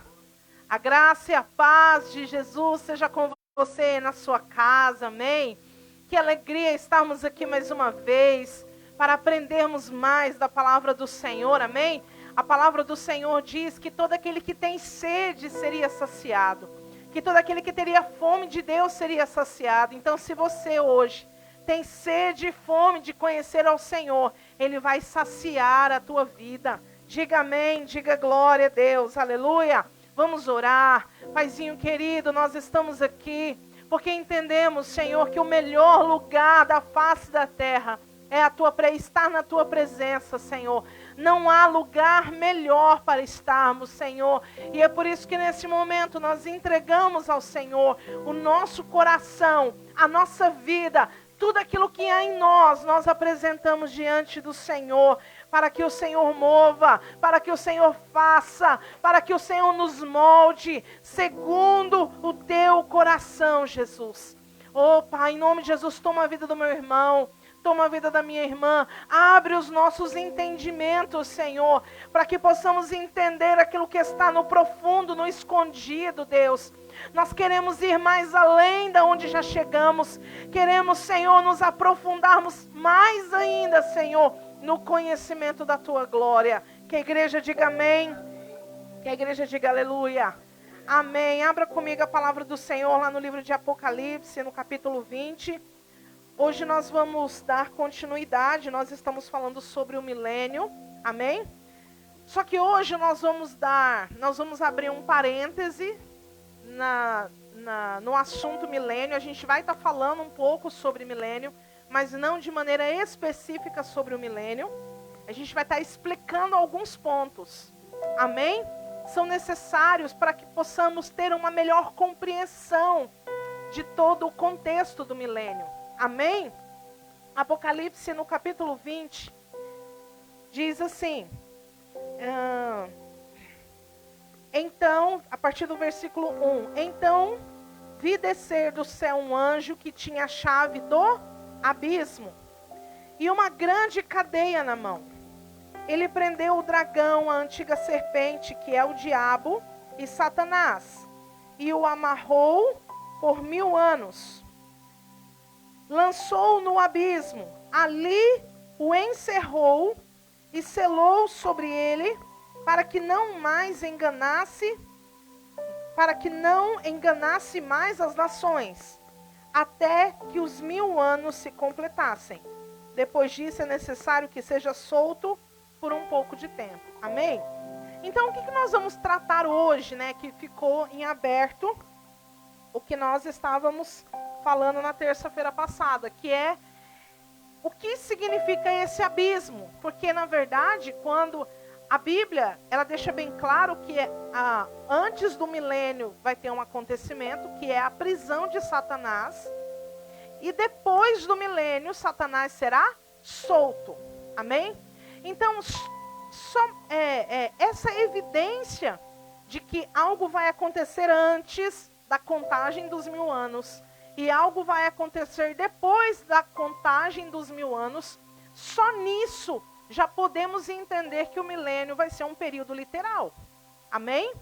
A graça e a paz de Jesus seja com você na sua casa, amém? Que alegria estarmos aqui mais uma vez para aprendermos mais da palavra do Senhor, amém? A palavra do Senhor diz que todo aquele que tem sede seria saciado, que todo aquele que teria fome de Deus seria saciado. Então, se você hoje tem sede e fome de conhecer ao Senhor, Ele vai saciar a tua vida. Diga amém, diga glória a Deus, aleluia. Vamos orar. Paizinho querido, nós estamos aqui porque entendemos, Senhor, que o melhor lugar da face da terra é estar na tua presença, Senhor. Não há lugar melhor para estarmos, Senhor. E é por isso que nesse momento nós entregamos ao Senhor o nosso coração, a nossa vida, tudo aquilo que há em nós, nós apresentamos diante do Senhor, para que o Senhor mova, para que o Senhor faça, para que o Senhor nos molde, segundo o teu coração, Jesus. Oh, Pai, em nome de Jesus, toma a vida do meu irmão, toma a vida da minha irmã, abre os nossos entendimentos, Senhor, para que possamos entender aquilo que está no profundo, no escondido, Deus. Nós queremos ir mais além da onde já chegamos, queremos, Senhor, nos aprofundarmos mais ainda, Senhor, no conhecimento da tua glória. Que a igreja diga amém, que a igreja diga aleluia. Amém. Abra comigo a palavra do Senhor lá no livro de Apocalipse, no capítulo 20. Hoje nós vamos dar continuidade, nós estamos falando sobre o milênio, amém? Só que hoje nós vamos abrir um parêntese no assunto milênio. A gente vai estar falando um pouco sobre milênio, mas não de maneira específica sobre o milênio. A gente vai estar explicando alguns pontos, amém? São necessários para que possamos ter uma melhor compreensão de todo o contexto do milênio, amém? Apocalipse no capítulo 20 diz assim, então, a partir do versículo 1, então vi descer do céu um anjo que tinha a chave do abismo e uma grande cadeia na mão. Ele prendeu o dragão, a antiga serpente, que é o diabo e Satanás, e o amarrou por 1000 anos. Lançou-o no abismo, ali o encerrou e selou sobre ele, para que não enganasse mais as nações, até que os 1000 anos se completassem. Depois disso é necessário que seja solto por um pouco de tempo. Amém? Então, o que nós vamos tratar hoje, né? Que ficou em aberto o que nós estávamos falando na terça-feira passada, que é o que significa esse abismo. Porque, na verdade, quando a Bíblia, ela deixa bem claro que antes do milênio vai ter um acontecimento, que é a prisão de Satanás. E depois do milênio, Satanás será solto. Amém? Então, essa evidência de que algo vai acontecer antes da contagem dos 1000 anos e algo vai acontecer depois da contagem dos 1000 anos, só nisso já podemos entender que o milênio vai ser um período literal. Amém?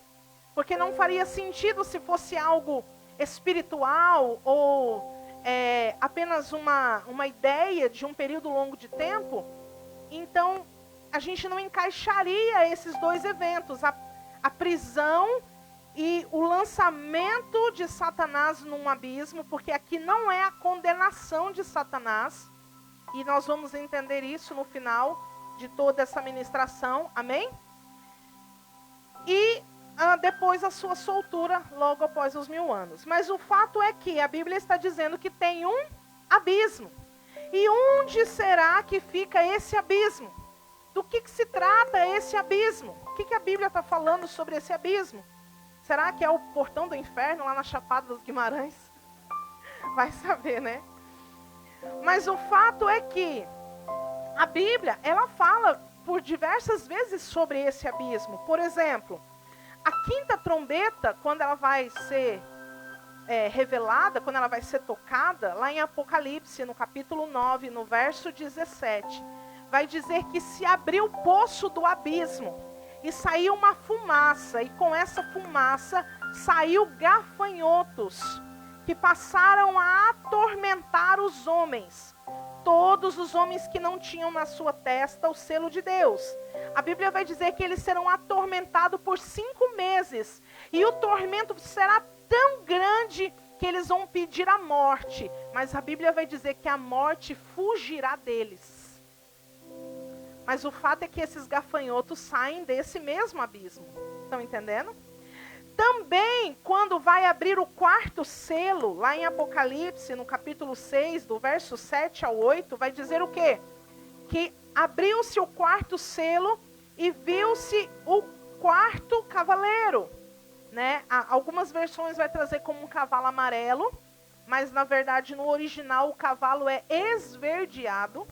Porque não faria sentido se fosse algo espiritual ou apenas uma ideia de um período longo de tempo. Então, a gente não encaixaria esses dois eventos, a prisão e o lançamento de Satanás num abismo, porque aqui não é a condenação de Satanás, e nós vamos entender isso no final de toda essa ministração, amém? E depois a sua soltura, logo após os 1000 anos. Mas o fato é que a Bíblia está dizendo que tem um abismo. E onde será que fica esse abismo? Do que se trata esse abismo? O que a Bíblia está falando sobre esse abismo? Será que é o portão do inferno lá na Chapada dos Guimarães? Vai saber, né? Mas o fato é que a Bíblia, ela fala por diversas vezes sobre esse abismo. Por exemplo, a quinta trombeta, quando ela vai ser revelada, quando ela vai ser tocada, lá em Apocalipse, no capítulo 9, no verso 17, vai dizer que se abriu o poço do abismo e saiu uma fumaça, e com essa fumaça saiu gafanhotos, que passaram a atormentar os homens, todos os homens que não tinham na sua testa o selo de Deus. A Bíblia vai dizer que eles serão atormentados por 5 meses, e o tormento será tão grande que eles vão pedir a morte, mas a Bíblia vai dizer que a morte fugirá deles. Mas o fato é que esses gafanhotos saem desse mesmo abismo. Estão entendendo? Também, quando vai abrir o 4º selo, lá em Apocalipse, no capítulo 6, do verso 7 ao 8, vai dizer o quê? Que abriu-se o 4º selo e viu-se o 4º cavaleiro. Né? Algumas versões vai trazer como um cavalo amarelo, mas na verdade no original o cavalo é esverdeado.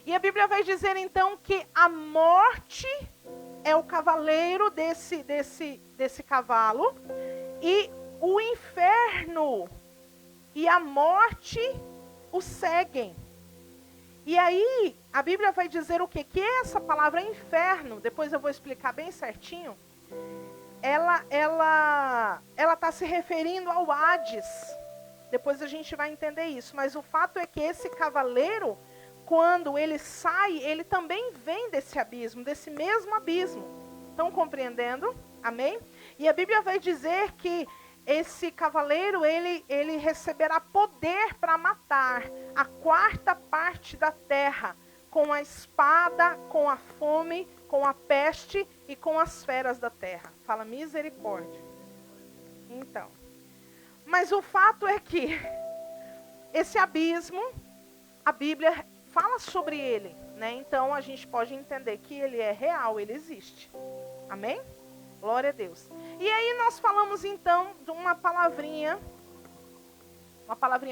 E a Bíblia vai dizer então que a morte é o cavaleiro desse cavalo, e o inferno e a morte o seguem. E aí a Bíblia vai dizer o quê? Que essa palavra inferno, depois eu vou explicar bem certinho, ela está se referindo ao Hades. Depois a gente vai entender isso. Mas o fato é que esse cavaleiro, quando ele sai, ele também vem desse abismo, desse mesmo abismo. Estão compreendendo? Amém? E a Bíblia vai dizer que esse cavaleiro, ele receberá poder para matar a 4ª parte da terra, com a espada, com a fome, com a peste e com as feras da terra. Fala misericórdia. Então, mas o fato é que esse abismo, a Bíblia fala sobre ele, né? Então a gente pode entender que ele é real, ele existe. Amém? Glória a Deus. E aí nós falamos então de uma palavrinha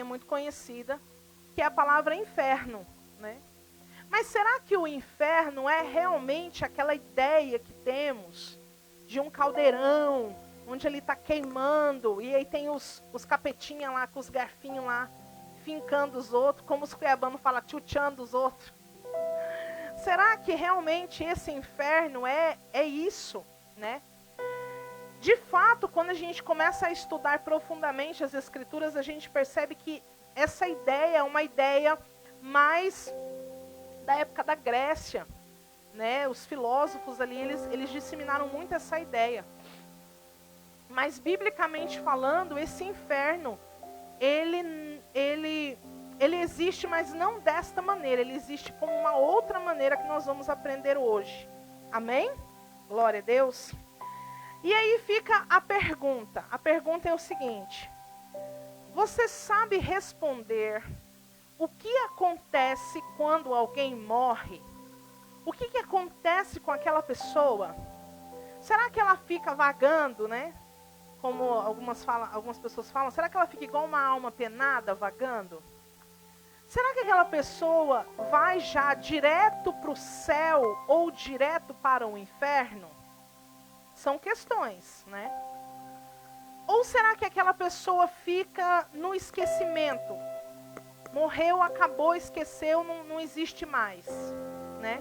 muito conhecida, que é a palavra inferno, né? Mas será que o inferno é realmente aquela ideia que temos de um caldeirão, onde ele está queimando, e aí tem os capetinhas lá, com os garfinhos lá, fincando os outros, como os cuiabanos falam, tchutchando os outros? Será que realmente esse inferno é isso, né? De fato, quando a gente começa a estudar profundamente as Escrituras, a gente percebe que essa ideia é uma ideia mais da época da Grécia, né? Os filósofos ali, eles disseminaram muito essa ideia. Mas, biblicamente falando, esse inferno, ele existe, mas não desta maneira. Ele existe como uma outra maneira que nós vamos aprender hoje. Amém? Glória a Deus. E aí fica a pergunta. A pergunta é o seguinte: você sabe responder o que acontece quando alguém morre? O que acontece com aquela pessoa? Será que ela fica vagando, né? Como algumas pessoas falam, será que ela fica igual uma alma penada, vagando? Será que aquela pessoa vai já direto para o céu ou direto para o inferno? São questões, né? Ou será que aquela pessoa fica no esquecimento? Morreu, acabou, esqueceu, não existe mais, né?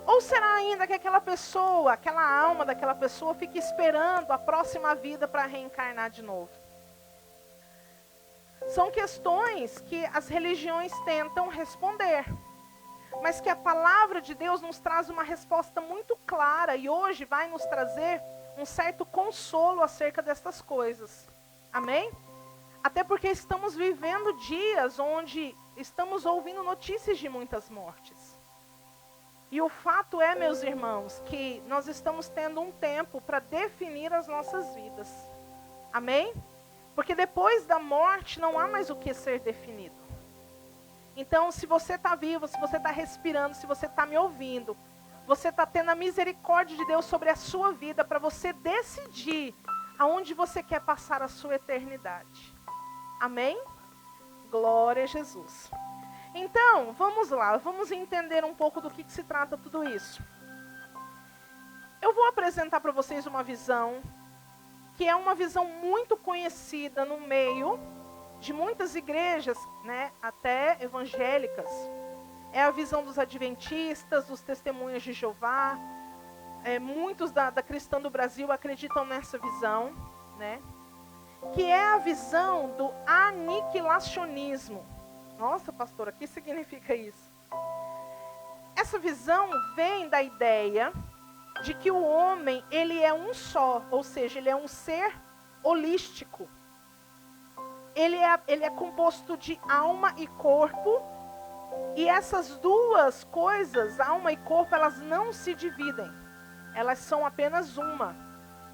Ou será ainda que aquela pessoa, aquela alma daquela pessoa fica esperando a próxima vida para reencarnar de novo? São questões que as religiões tentam responder, mas que a palavra de Deus nos traz uma resposta muito clara e hoje vai nos trazer um certo consolo acerca destas coisas. Amém? Até porque estamos vivendo dias onde estamos ouvindo notícias de muitas mortes. E o fato é, meus irmãos, que nós estamos tendo um tempo para definir as nossas vidas. Amém? Porque depois da morte não há mais o que ser definido. Então, se você está vivo, se você está respirando, se você está me ouvindo, você está tendo a misericórdia de Deus sobre a sua vida para você decidir aonde você quer passar a sua eternidade. Amém? Glória a Jesus. Então, vamos lá, vamos entender um pouco do que se trata tudo isso. Eu vou apresentar para vocês uma visão, que é uma visão muito conhecida no meio de muitas igrejas, né, até evangélicas. É a visão dos adventistas, dos testemunhas de Jeová. Muitos da cristã do Brasil acreditam nessa visão, né, que é a visão do aniquilacionismo. Nossa, pastora, o que significa isso? Essa visão vem da ideia de que o homem, ele é um só, ou seja, ele é um ser holístico. Ele é composto de alma e corpo, e essas duas coisas, alma e corpo, elas não se dividem. Elas são apenas uma.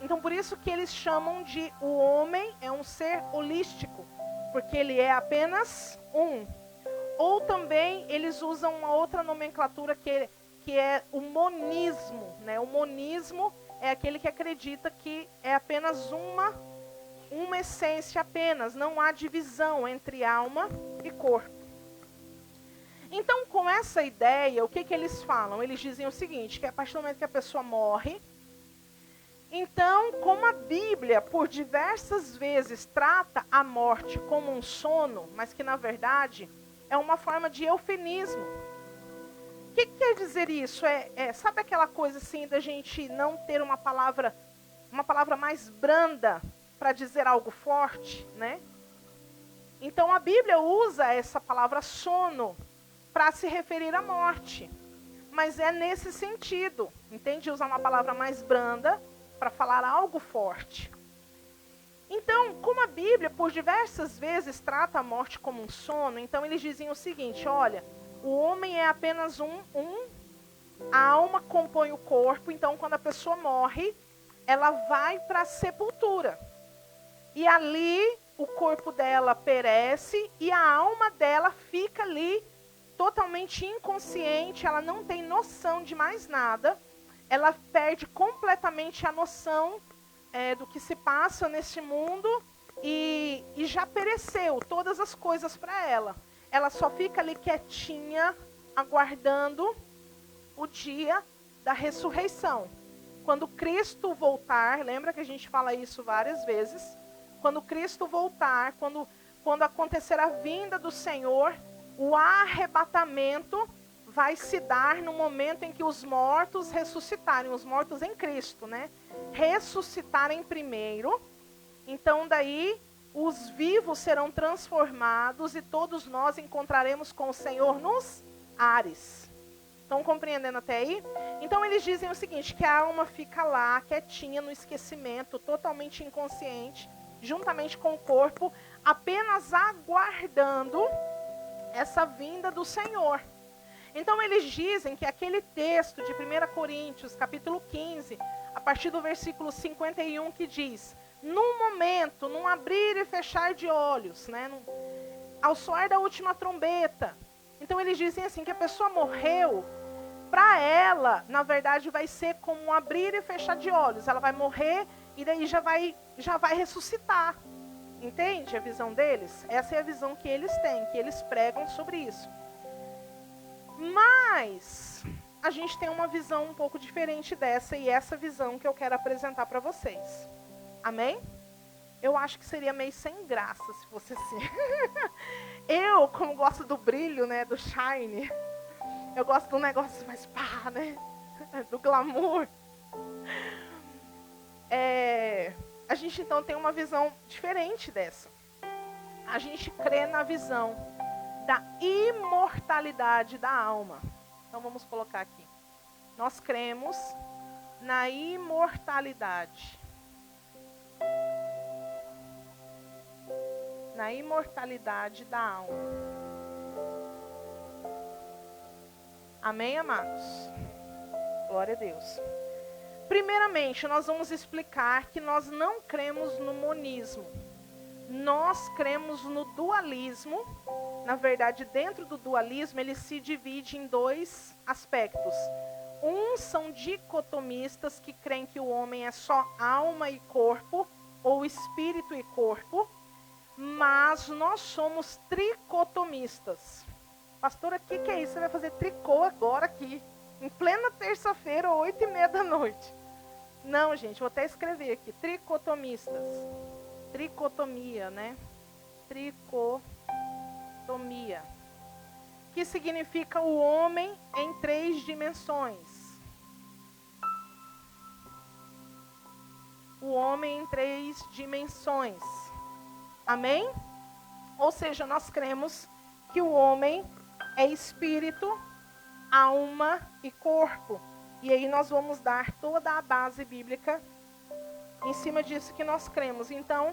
Então, por isso que eles chamam de o homem é um ser holístico, porque ele é apenas um. Ou também eles usam uma outra nomenclatura que é o monismo, né? O monismo é aquele que acredita que é apenas uma essência apenas, não há divisão entre alma e corpo. Então, com essa ideia, o que eles falam? Eles dizem o seguinte, que a partir do momento que a pessoa morre, então, como a Bíblia, por diversas vezes, trata a morte como um sono, mas que, na verdade, é uma forma de eufemismo. O que quer dizer isso? Sabe aquela coisa assim, da gente não ter uma palavra mais branda para dizer algo forte, né? Então, a Bíblia usa essa palavra sono para se referir à morte. Mas é nesse sentido, entende? Usar uma palavra mais branda para falar algo forte. Então, como a Bíblia, por diversas vezes, trata a morte como um sono, então eles dizem o seguinte, olha, o homem é apenas a alma compõe o corpo, então quando a pessoa morre, ela vai para a sepultura. E ali, o corpo dela perece e a alma dela fica ali totalmente inconsciente, ela não tem noção de mais nada, ela perde completamente a noção do que se passa nesse mundo e já pereceu todas as coisas para ela. Ela só fica ali quietinha, aguardando o dia da ressurreição. Quando Cristo voltar, lembra que a gente fala isso várias vezes, quando Cristo voltar, quando acontecer a vinda do Senhor, o arrebatamento vai se dar no momento em que os mortos ressuscitarem, os mortos em Cristo, né? Ressuscitarem primeiro. Então daí os vivos serão transformados e todos nós encontraremos com o Senhor nos ares. Estão compreendendo até aí? Então eles dizem o seguinte, que a alma fica lá, quietinha, no esquecimento, totalmente inconsciente, juntamente com o corpo, apenas aguardando essa vinda do Senhor. Então eles dizem que aquele texto de 1 Coríntios, capítulo 15, a partir do versículo 51, que diz: num momento, num abrir e fechar de olhos, né, ao soar da última trombeta. Então eles dizem assim, que a pessoa morreu, para ela, na verdade, vai ser como um abrir e fechar de olhos. Ela vai morrer e daí já vai ressuscitar. Entende a visão deles? Essa é a visão que eles têm, que eles pregam sobre isso. Mas a gente tem uma visão um pouco diferente dessa, e essa visão que eu quero apresentar para vocês. Amém? Eu acho que seria meio sem graça se fosse assim. Eu, como gosto do brilho, né, do shine, eu gosto do negócio mais pá, né, do glamour. A gente então tem uma visão diferente dessa. A gente crê na visão da imortalidade da alma. Então vamos colocar aqui. Nós cremos na imortalidade. Na imortalidade da alma. Amém, amados? Glória a Deus. Primeiramente, nós vamos explicar que nós não cremos no monismo. Nós cremos no dualismo. Na verdade, dentro do dualismo, ele se divide em dois aspectos. Uns são dicotomistas, que creem que o homem é só alma e corpo, ou espírito e corpo. Mas nós somos tricotomistas. Pastora, o que é isso? Você vai fazer tricô agora aqui, em plena terça-feira, 8h30 da noite. Não, gente, vou até escrever aqui. Tricotomistas. Tricotomia, né? Tricotomia. Que significa o homem em 3 dimensões. O homem em 3 dimensões. Amém? Ou seja, nós cremos que o homem é espírito, alma e corpo. E aí nós vamos dar toda a base bíblica em cima disso que nós cremos. Então,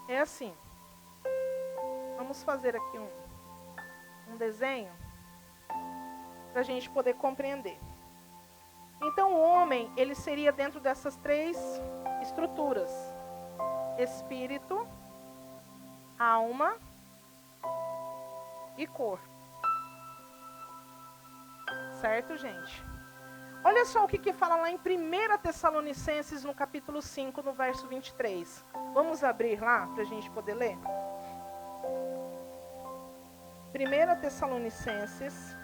é assim. Vamos fazer aqui um desenho para a gente poder compreender. Então, o homem, ele seria dentro dessas 3 estruturas. Espírito, alma e corpo. Certo, gente? Olha só o que fala lá em 1 Tessalonicenses, no capítulo 5, no verso 23. Vamos abrir lá para a gente poder ler? 1 Tessalonicenses.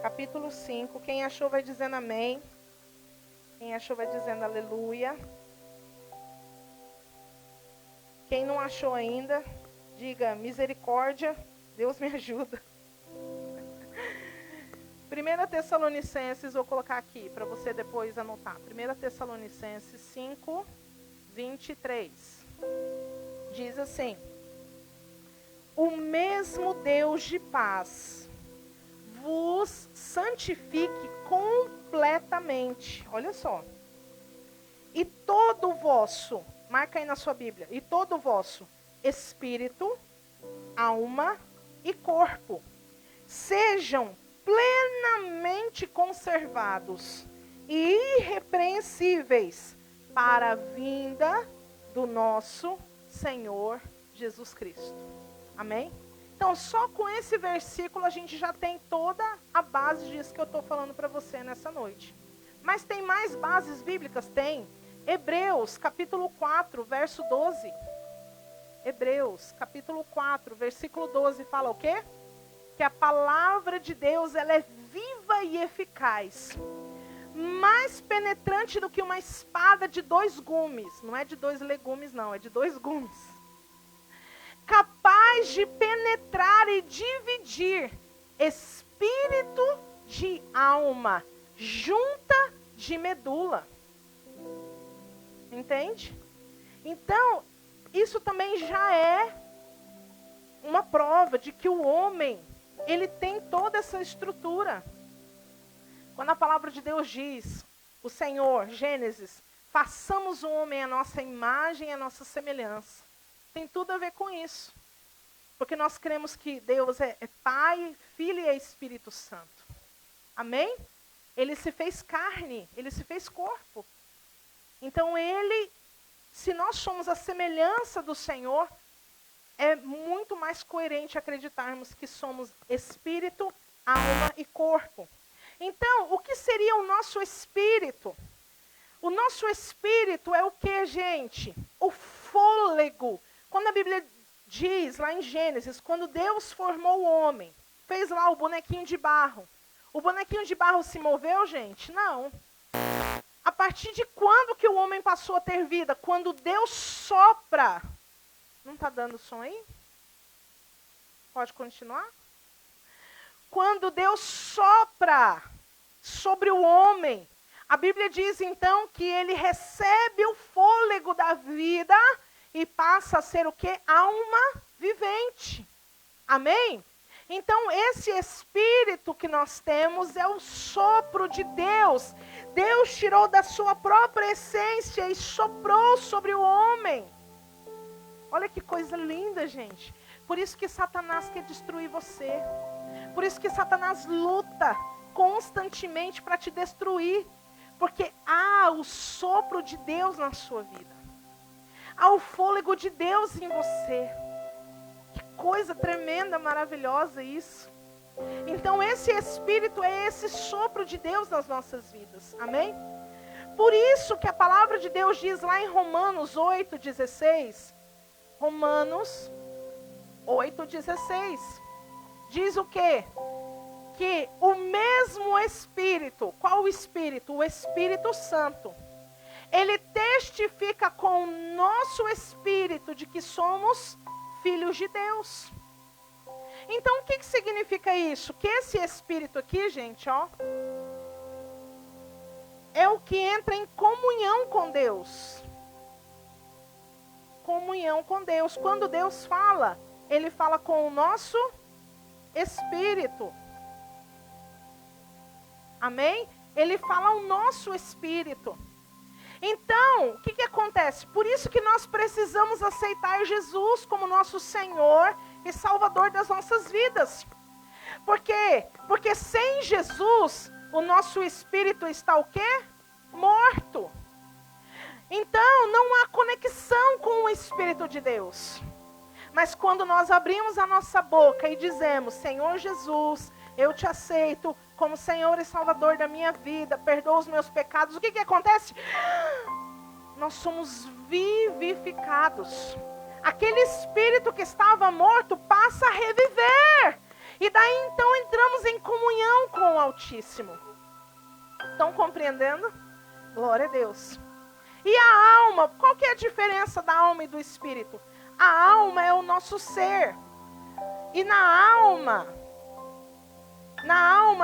Capítulo 5. Quem achou vai dizendo amém. Quem achou vai dizendo aleluia. Quem não achou ainda, diga misericórdia, Deus me ajuda. 1 Tessalonicenses, vou colocar aqui para você depois anotar. 1 Tessalonicenses 5, 23. Diz assim: o mesmo Deus de paz vos santifique completamente. Olha só. E todo o vosso, marca aí na sua Bíblia, e todo o vosso espírito, alma e corpo sejam plenamente conservados e irrepreensíveis para a vinda do nosso Senhor Jesus Cristo. Amém? Então, só com esse versículo a gente já tem toda a base disso que eu estou falando para você nessa noite. Mas tem mais bases bíblicas? Tem. Hebreus, capítulo 4, verso 12. Hebreus, capítulo 4, versículo 12, fala o quê? Que a palavra de Deus, ela é viva e eficaz, mais penetrante do que uma espada de 2 gumes. Não é de 2 legumes, não, é de 2 gumes. Capaz de penetrar e dividir espírito de alma, junta de medula. Entende? Então, isso também já é uma prova de que o homem ele tem toda essa estrutura. Quando a palavra de Deus diz, o Senhor, Gênesis, façamos o homem à nossa imagem e à nossa semelhança. Tem tudo a ver com isso. Porque nós cremos que Deus é Pai, Filho e Espírito Santo. Amém? Ele se fez carne, ele se fez corpo. Então se nós somos a semelhança do Senhor, é muito mais coerente acreditarmos que somos espírito, alma e corpo. Então, o que seria o nosso espírito? O nosso espírito é o que, gente? O fôlego. Quando a Bíblia diz, lá em Gênesis, quando Deus formou o homem, fez lá o bonequinho de barro. O bonequinho de barro se moveu, gente? Não. A partir de quando que o homem passou a ter vida? Quando Deus sopra. Não está dando som aí? Pode continuar? Quando Deus sopra sobre o homem, a Bíblia diz então que ele recebe o fôlego da vida e passa a ser o quê? Alma vivente. Amém? Então esse espírito que nós temos é o sopro de Deus. Deus tirou da sua própria essência e soprou sobre o homem. Olha que coisa linda, gente. Por isso que Satanás quer destruir você. Por isso que Satanás luta constantemente para te destruir. Porque há o sopro de Deus na sua vida. Há o fôlego de Deus em você. Que coisa tremenda, maravilhosa isso. Então esse Espírito é esse sopro de Deus nas nossas vidas. Amém? Por isso que a palavra de Deus diz lá em Romanos 8,16. Romanos 8,16. Diz o quê? Que o mesmo Espírito, qual o Espírito? O Espírito Santo. Ele testifica com o nosso espírito de que somos filhos de Deus. Então o que significa isso? Que esse Espírito aqui, gente, ó, é o que entra em comunhão com Deus. Comunhão com Deus. Quando Deus fala, Ele fala com o nosso espírito. Amém? Ele fala ao nosso espírito. Então, o que acontece? Por isso que nós precisamos aceitar Jesus como nosso Senhor e Salvador das nossas vidas. Por quê? Porque sem Jesus, o nosso espírito está o quê? Morto. Então, não há conexão com o Espírito de Deus. Mas quando nós abrimos a nossa boca e dizemos, Senhor Jesus, eu te aceito como Senhor e Salvador da minha vida, perdoa os meus pecados, o que acontece? Nós somos vivificados. Aquele espírito que estava morto passa a reviver. E daí então entramos em comunhão com o Altíssimo. Estão compreendendo? Glória a Deus. E a alma, qual que é a diferença da alma e do espírito? A alma é o nosso ser. E na alma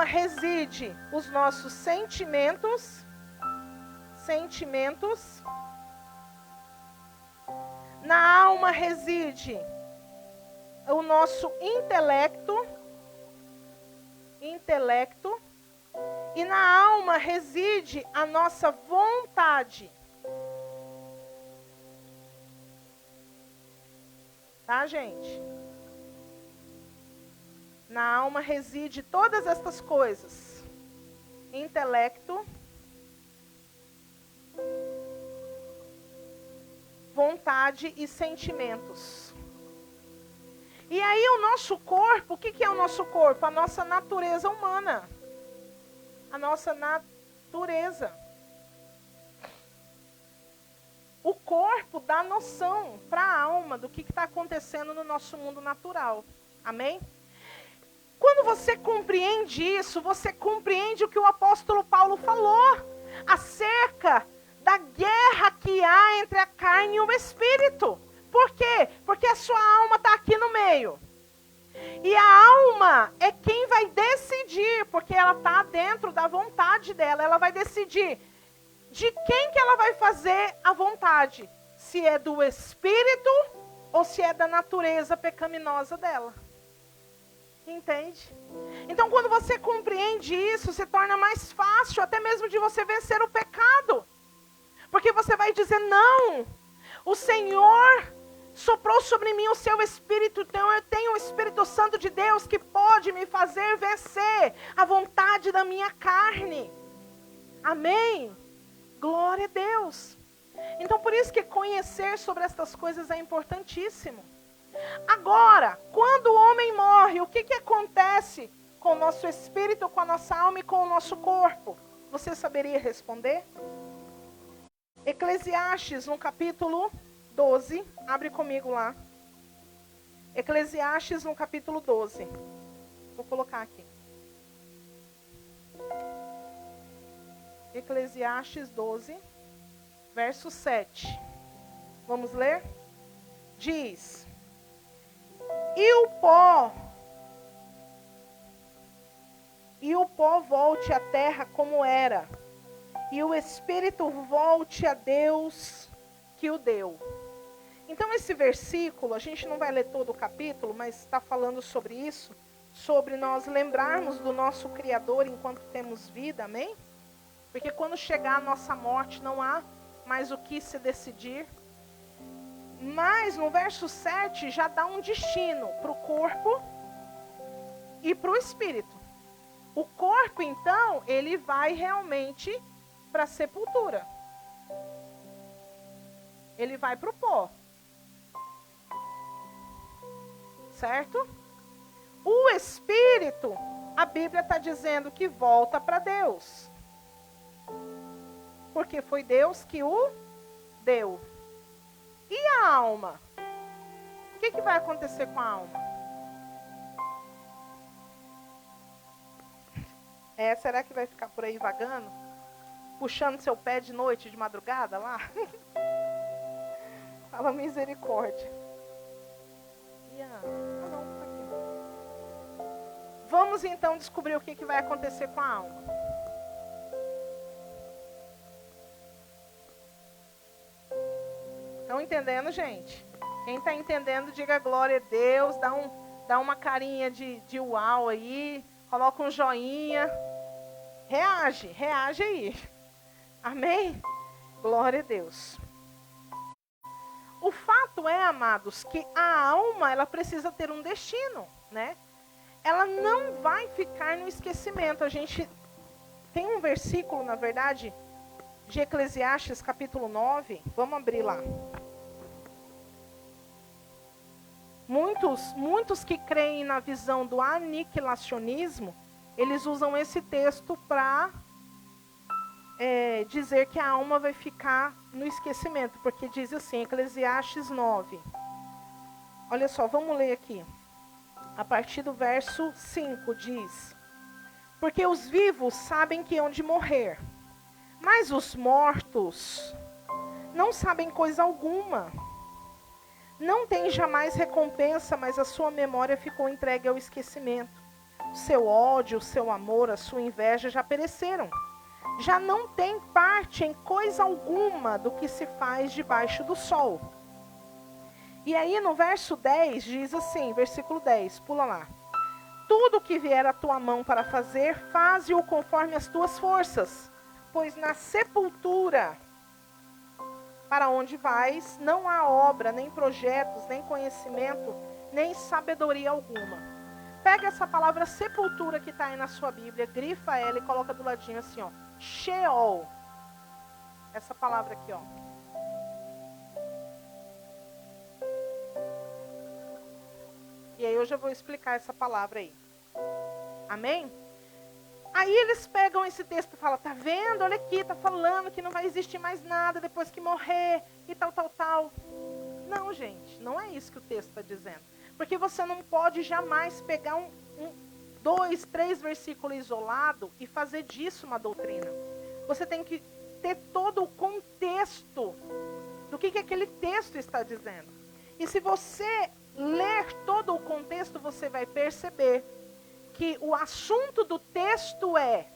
reside os nossos sentimentos. Na alma reside o nosso intelecto. E na alma reside a nossa vontade. Tá, gente? Na alma reside todas estas coisas. Intelecto, vontade e sentimentos. E aí o nosso corpo, o que é o nosso corpo? A nossa natureza humana. A nossa natureza. O corpo dá noção para a alma do que está acontecendo no nosso mundo natural. Amém? Quando você compreende isso, você compreende o que o apóstolo Paulo falou acerca da guerra que há entre a carne e o espírito. Por quê? Porque a sua alma está aqui no meio. E a alma é quem vai decidir, porque ela está dentro da vontade dela. Ela vai decidir de quem que ela vai fazer a vontade. Se é do espírito ou se é da natureza pecaminosa dela. Entende? Então, quando você compreende isso, se torna mais fácil até mesmo de você vencer o pecado. Porque você vai dizer, não, o Senhor soprou sobre mim o seu Espírito, então eu tenho o Espírito Santo de Deus que pode me fazer vencer a vontade da minha carne. Amém? Glória a Deus. Então, por isso que conhecer sobre estas coisas é importantíssimo. Agora, quando o homem morre, o que acontece com o nosso espírito, com a nossa alma e com o nosso corpo? Você saberia responder? Eclesiastes, no capítulo 12, abre comigo lá. Eclesiastes, no capítulo 12. Vou colocar aqui. Eclesiastes 12, verso 7. Vamos ler? Diz: E o pó volte à terra como era, e o espírito volte a Deus que o deu. Então esse versículo, a gente não vai ler todo o capítulo, mas está falando sobre isso, sobre nós lembrarmos do nosso Criador enquanto temos vida, amém? Porque quando chegar a nossa morte, não há mais o que se decidir. Mas no verso 7 já dá um destino para o corpo e para o espírito. O corpo, então, ele vai realmente para a sepultura. Ele vai para o pó. Certo? O espírito, a Bíblia está dizendo que volta para Deus. Porque foi Deus que o deu. E a alma? O que vai acontecer com a alma? Será que vai ficar por aí vagando? Puxando seu pé de noite, de madrugada lá? Fala misericórdia. E a alma? Não, tá aqui. Vamos então descobrir o que vai acontecer com a alma. Estão entendendo, gente? Quem está entendendo, diga glória a Deus, dá uma carinha de uau aí, coloca um joinha, reage aí. Amém? Glória a Deus. O fato é, amados, que a alma, ela precisa ter um destino, né? Ela não vai ficar no esquecimento. A gente tem um versículo, na verdade, de Eclesiastes, capítulo 9. Vamos abrir lá. Muitos que creem na visão do aniquilacionismo, eles usam esse texto para dizer que a alma vai ficar no esquecimento, porque diz assim, Eclesiastes 9. Olha só, vamos ler aqui. A partir do verso 5 diz: Porque os vivos sabem que hão de morrer, mas os mortos não sabem coisa alguma. Não tem jamais recompensa, mas a sua memória ficou entregue ao esquecimento. O seu ódio, o seu amor, a sua inveja já pereceram. Já não tem parte em coisa alguma do que se faz debaixo do sol. E aí no verso 10 diz assim, versículo 10, pula lá. Tudo que vier à tua mão para fazer, faze-o conforme as tuas forças, pois na sepultura para onde vais, não há obra, nem projetos, nem conhecimento, nem sabedoria alguma. Pega essa palavra sepultura que está aí na sua Bíblia, grifa ela e coloca do ladinho assim, ó. Sheol. Essa palavra aqui, ó. E aí eu já vou explicar essa palavra aí. Amém? Aí eles pegam esse texto e falam, tá vendo? Olha aqui, tá falando que não vai existir mais nada depois que morrer e tal. Não, gente, não é isso que o texto está dizendo. Porque você não pode jamais pegar 2, 3 versículos isolados e fazer disso uma doutrina. Você tem que ter todo o contexto do que aquele texto está dizendo. E se você ler todo o contexto, você vai perceber que o assunto do texto é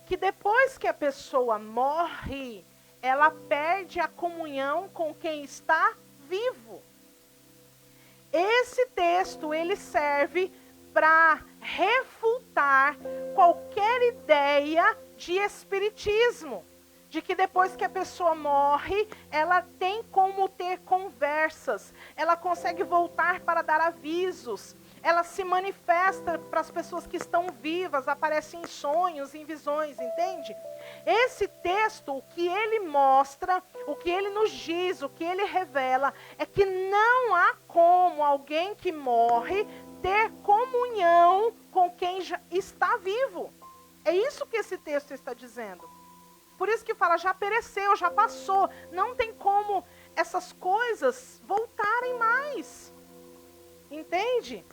que depois que a pessoa morre, ela perde a comunhão com quem está vivo. Esse texto, ele serve para refutar qualquer ideia de espiritismo, de que depois que a pessoa morre, ela tem como ter conversas, ela consegue voltar para dar avisos, ela se manifesta para as pessoas que estão vivas, aparece em sonhos, em visões, entende? Esse texto, o que ele mostra, o que ele nos diz, o que ele revela, é que não há como alguém que morre ter comunhão com quem já está vivo. É isso que esse texto está dizendo. Por isso que fala, já pereceu, já passou. Não tem como essas coisas voltarem mais. Entende?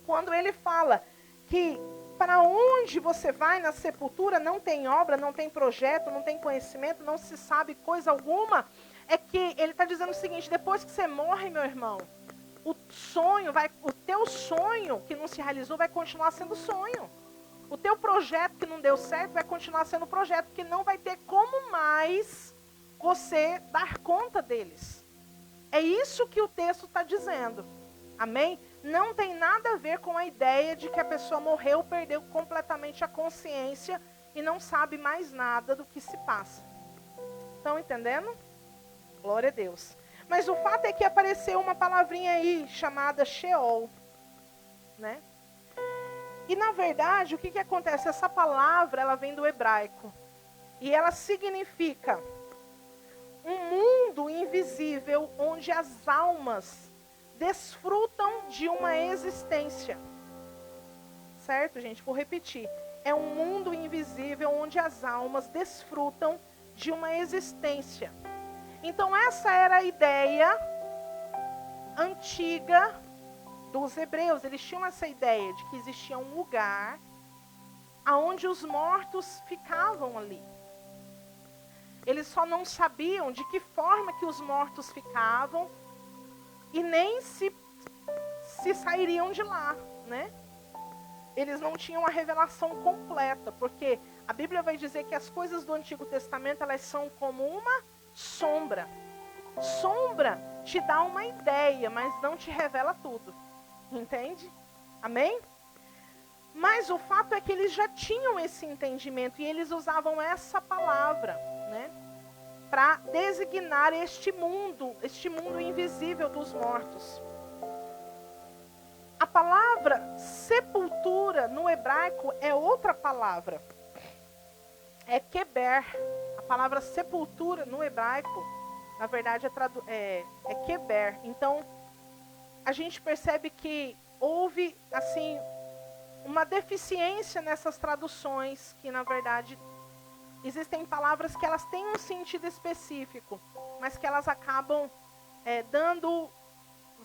Quando ele fala que para onde você vai na sepultura não tem obra, não tem projeto, não tem conhecimento, não se sabe coisa alguma, é que ele está dizendo o seguinte, depois que você morre, meu irmão, o teu sonho que não se realizou vai continuar sendo sonho. O teu projeto que não deu certo vai continuar sendo projeto, porque não vai ter como mais você dar conta deles. É isso que o texto está dizendo. Amém? Não tem nada a ver com a ideia de que a pessoa morreu, perdeu completamente a consciência e não sabe mais nada do que se passa. Estão entendendo? Glória a Deus. Mas o fato é que apareceu uma palavrinha aí chamada Sheol, né? E na verdade, o que acontece? Essa palavra, ela vem do hebraico. E ela significa um mundo invisível onde as almas desfrutam de uma existência. Certo, gente? Vou repetir. É um mundo invisível onde as almas desfrutam de uma existência. Então essa era a ideia antiga dos hebreus. Eles tinham essa ideia de que existia um lugar onde os mortos ficavam ali. Eles só não sabiam de que forma que os mortos ficavam e nem se sairiam de lá, né? Eles não tinham a revelação completa, porque a Bíblia vai dizer que as coisas do Antigo Testamento, elas são como uma sombra. Sombra te dá uma ideia, mas não te revela tudo. Entende? Amém? Mas o fato é que eles já tinham esse entendimento e eles usavam essa palavra, né? Para designar este mundo invisível dos mortos. A palavra sepultura no hebraico é outra palavra. É keber. A palavra sepultura no hebraico, na verdade, é keber. Então, a gente percebe que houve, assim, uma deficiência nessas traduções, que, na verdade, existem palavras que elas têm um sentido específico, mas que elas acabam dando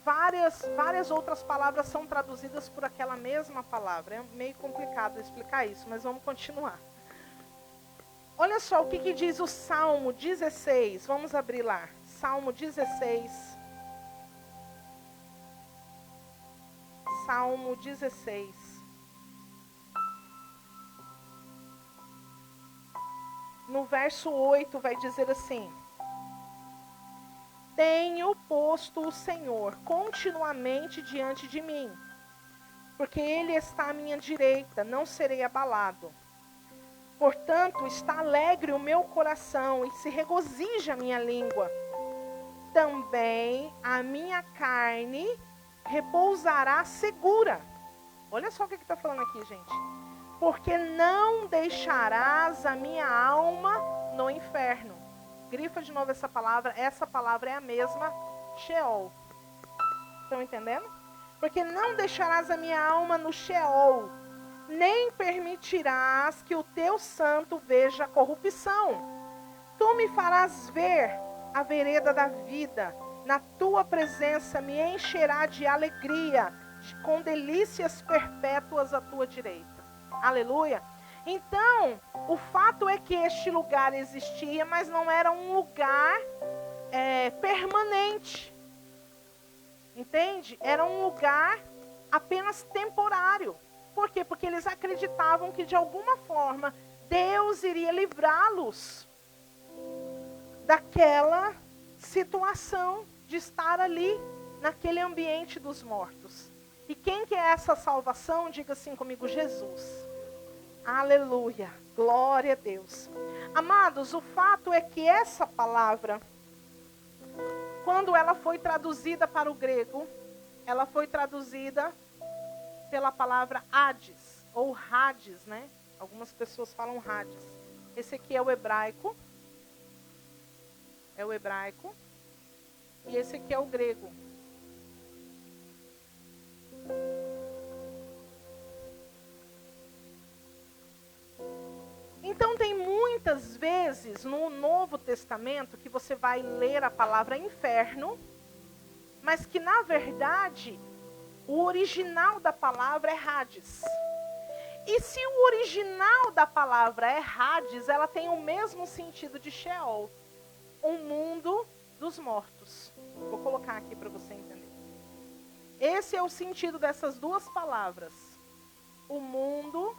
várias outras palavras são traduzidas por aquela mesma palavra. É meio complicado explicar isso, mas vamos continuar. Olha só o que diz o Salmo 16. Vamos abrir lá. Salmo 16. Salmo 16. No verso 8 vai dizer assim: tenho posto o Senhor continuamente diante de mim, porque Ele está à minha direita, não serei abalado. Portanto, está alegre o meu coração e se regozija a minha língua. Também a minha carne repousará segura. Olha só o que está falando aqui, gente. Porque não deixarás a minha alma no inferno. Grifa de novo essa palavra é a mesma Sheol. Estão entendendo? Porque não deixarás a minha alma no Sheol, nem permitirás que o teu santo veja a corrupção. Tu me farás ver a vereda da vida, na tua presença me encherá de alegria, com delícias perpétuas à tua direita. Aleluia. Então, o fato é que este lugar existia, mas não era um lugar permanente. Entende? Era um lugar apenas temporário. Por quê? Porque eles acreditavam que de alguma forma Deus iria livrá-los daquela situação de estar ali naquele ambiente dos mortos. E quem que é essa salvação? Diga assim comigo, Jesus. Aleluia, glória a Deus. Amados, o fato é que essa palavra, quando ela foi traduzida para o grego, ela foi traduzida pela palavra Hades, ou Hades, né? Algumas pessoas falam Hades. Esse aqui é o hebraico. É o hebraico. E esse aqui é o grego. Então tem muitas vezes no Novo Testamento que você vai ler a palavra inferno, mas que na verdade o original da palavra é Hades. E se o original da palavra é Hades, ela tem o mesmo sentido de Sheol, um mundo dos mortos. Vou colocar aqui para você entender. Esse é o sentido dessas duas palavras. O mundo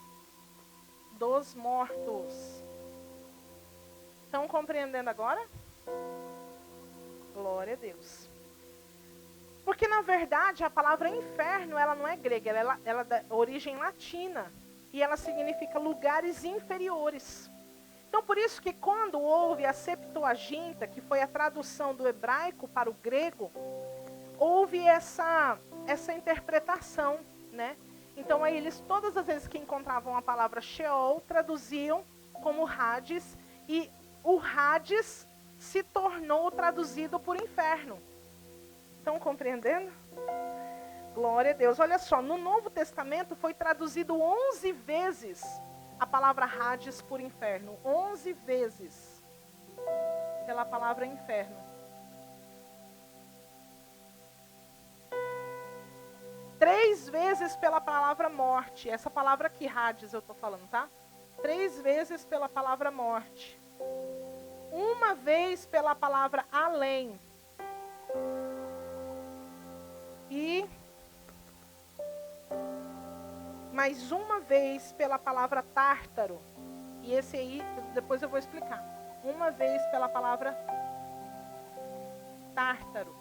dos mortos. Estão compreendendo agora? Glória a Deus. Porque na verdade a palavra inferno, ela não é grega, ela é da origem latina. E ela significa lugares inferiores. Então por isso que quando houve a Septuaginta, que foi a tradução do hebraico para o grego, houve essa interpretação, né? Então aí eles, todas as vezes que encontravam a palavra Sheol, traduziam como Hades, e o Hades se tornou traduzido por inferno. Estão compreendendo? Glória a Deus. Olha só, no Novo Testamento foi traduzido 11 vezes a palavra Hades por inferno. 11 vezes pela palavra inferno. Três vezes pela palavra morte. Essa palavra aqui, Hades, eu estou falando, tá? 3 vezes pela palavra morte. 1 vez pela palavra além. E mais 1 vez pela palavra tártaro. E esse aí, depois eu vou explicar. 1 vez pela palavra tártaro.